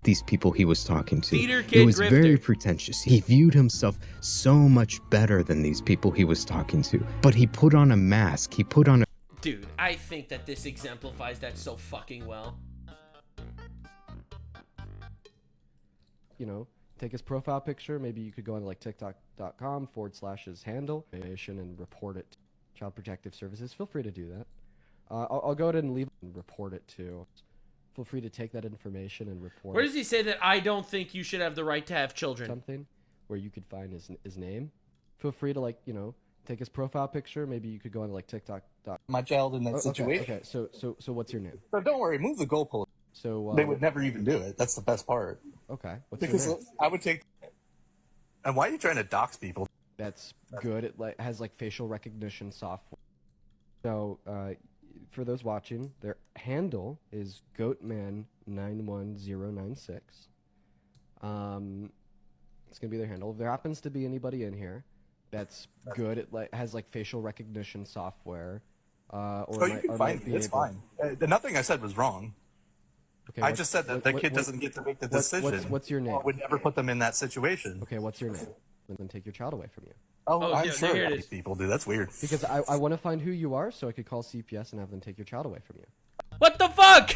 these people he was talking to. Theater kid it was grifter. Very pretentious. He viewed himself so much better than these people he was talking to. But he put on a mask. He put on a... Dude, I think that this exemplifies that so fucking well. You know, take his profile picture. Maybe you could go on like tiktok.com/his handle and report it to Child Protective Services. Feel free to do that. I'll go ahead and leave and report it to. Feel free to take that information and report. Where does he say that I don't think you should have the right to have children? Something where you could find his name. Feel free to, like, you know, take his profile picture. Maybe you could go on like tiktok. My child in that situation. Okay. So what's your name? But don't worry, move the goalpost. So they would never even do it. That's the best part. Okay. What's Because your name? I would take. And why are you trying to dox people? That's good. It has like facial recognition software. So for those watching, their handle is goatman91096. It's gonna be their handle. If there happens to be anybody in here that's good, it has like facial recognition software. You can find it. It's fine. Nothing I said was wrong. Okay, I just said that the kid doesn't get to make the decision. What's your name? I would never put them in that situation. Okay, what's your name? And then take your child away from you. I'm sure these people do. That's weird. Because I want to find who you are so I could call CPS and have them take your child away from you. What the fuck?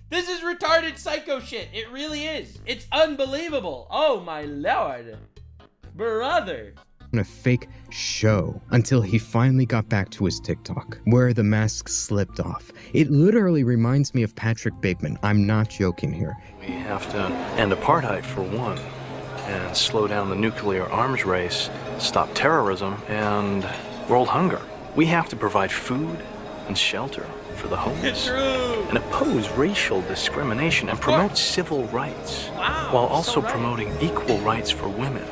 This is retarded psycho shit. It really is. It's unbelievable. Oh my lord. Brother. A fake show until he finally got back to his TikTok, where the mask slipped off. It literally reminds me of Patrick Bateman. I'm not joking here. We have to end apartheid for one, and slow down the nuclear arms race, stop terrorism, and world hunger. We have to provide food and shelter for the homeless, and oppose racial discrimination and promote civil rights, while also promoting equal rights for women.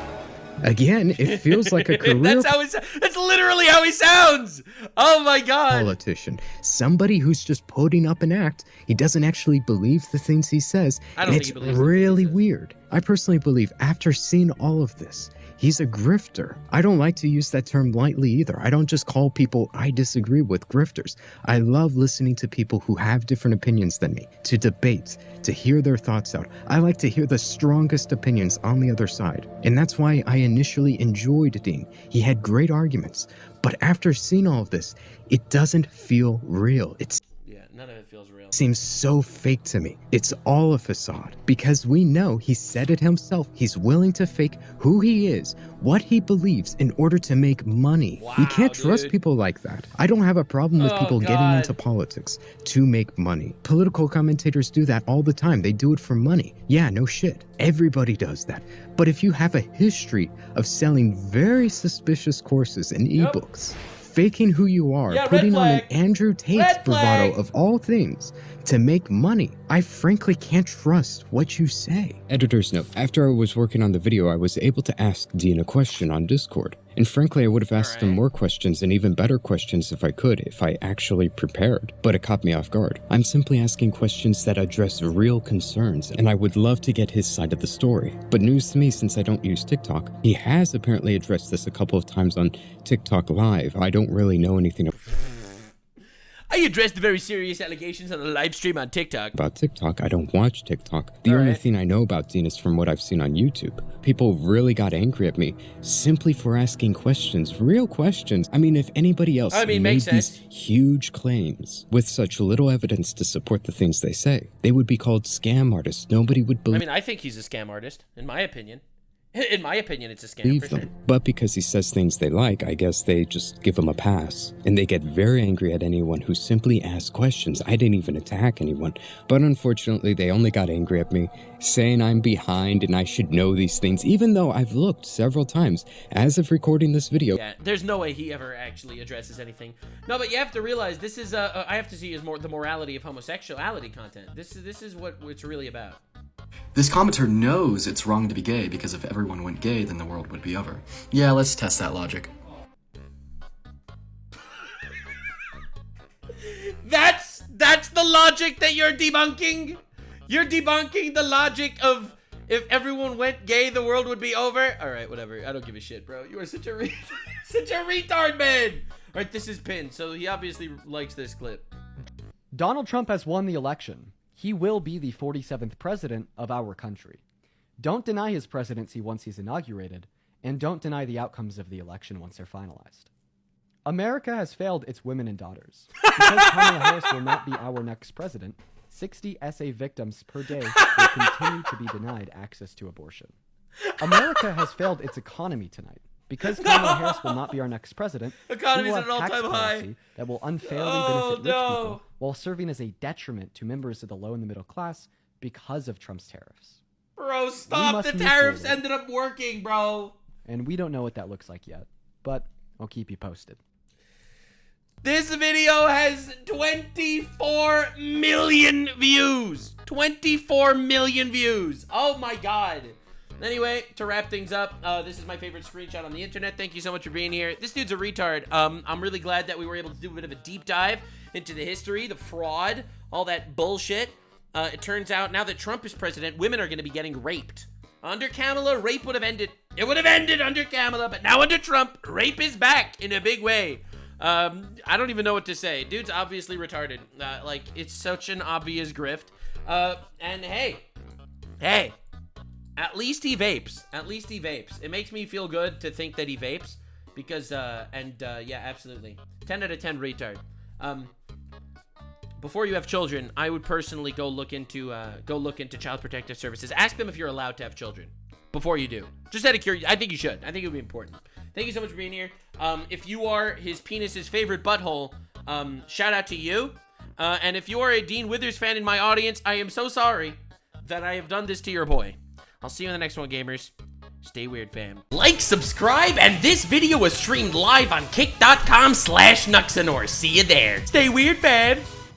Again, it feels like a career That's literally how he sounds. Oh my god. Politician. Somebody who's just putting up an act. He doesn't actually believe the things he says. I don't and think it's he believes really weird. I personally believe after seeing all of this, he's a grifter. I don't like to use that term lightly either. I don't just call people I disagree with grifters. I love listening to people who have different opinions than me, to debate, to hear their thoughts out. I like to hear the strongest opinions on the other side. And that's why I initially enjoyed Dean. He had great arguments. But after seeing all of this, it doesn't feel real. None of it feels real. Seems so fake to me. It's all a facade because we know he said it himself. He's willing to fake who he is, what he believes in order to make money. Wow, you can't trust people like that. I don't have a problem with people getting into politics to make money. Political commentators do that all the time. They do it for money. Yeah, no shit. Everybody does that. But if you have a history of selling very suspicious courses and ebooks, faking who you are, putting on an Andrew Tate bravado of all things to make money, I frankly can't trust what you say. Editor's note, after I was working on the video, I was able to ask Dean a question on Discord. And frankly, I would have asked him more questions and even better questions if I could, if I actually prepared. But it caught me off guard. I'm simply asking questions that address real concerns, and I would love to get his side of the story. But news to me, since I don't use TikTok, he has apparently addressed this a couple of times on TikTok Live. I don't really know anything I addressed the very serious allegations on the live stream on TikTok. About TikTok. I don't watch TikTok. The only thing I know about Dean is from what I've seen on YouTube. People really got angry at me simply for asking questions, real questions. I mean, if anybody else made these huge claims with such little evidence to support the things they say, they would be called scam artists. Nobody would believe. I mean, I think he's a scam artist, in my opinion. In my opinion, it's a scam. Leave them. But because he says things they like, I guess they just give him a pass. And they get very angry at anyone who simply asks questions. I didn't even attack anyone. But unfortunately, they only got angry at me, saying I'm behind and I should know these things, even though I've looked several times as of recording this video. Yeah, there's no way he ever actually addresses anything. No, but you have to realize this is, I have to see is more the morality of homosexuality content. This is what it's really about. This commenter knows it's wrong to be gay because if everyone went gay, then the world would be over. Yeah, let's test that logic. That's the logic that you're debunking? You're debunking the logic of if everyone went gay, the world would be over? Alright, whatever. I don't give a shit, bro. You are such a such a retard, man! Alright, this is pinned, so he obviously likes this clip. Donald Trump has won the election. He will be the 47th president of our country. Don't deny his presidency once he's inaugurated, and don't deny the outcomes of the election once they're finalized. America has failed its women and daughters. Because Kamala Harris will not be our next president, 60 SA victims per day will continue to be denied access to abortion. America has failed its economy tonight. Because Kamala Harris will not be our next president, Economy's we at will an have tax all-time high. policy that will unfairly benefit rich people while serving as a detriment to members of the low and the middle class because of Trump's tariffs. Bro, stop. The tariffs ended up working, bro. And we don't know what that looks like yet, but I'll keep you posted. This video has 24 million views. 24 million views. Oh my god. Anyway, to wrap things up, this is my favorite screenshot on the internet. Thank you so much for being here. This dude's a retard. I'm really glad that we were able to do a bit of a deep dive into the history, the fraud, all that bullshit. It turns out now that Trump is president, women are going to be getting raped. Under Kamala, rape would have ended. It would have ended under Kamala, but now under Trump, rape is back in a big way. I don't even know what to say. Dude's obviously retarded. Like, it's such an obvious grift. And hey, at least he vapes. At least he vapes. It makes me feel good to think that he vapes because, yeah, absolutely. 10 out of 10 retard. Before you have children, I would personally go look into Child Protective Services. Ask them if you're allowed to have children before you do. Just out of curiosity, I think you should. I think it would be important. Thank you so much for being here. If you are his penis's favorite butthole, shout out to you. And if you are a Dean Withers fan in my audience, I am so sorry that I have done this to your boy. I'll see you in the next one, gamers. Stay weird, fam. Like, subscribe, and this video was streamed live on kick.com/Nuxanor. See you there. Stay weird, fam.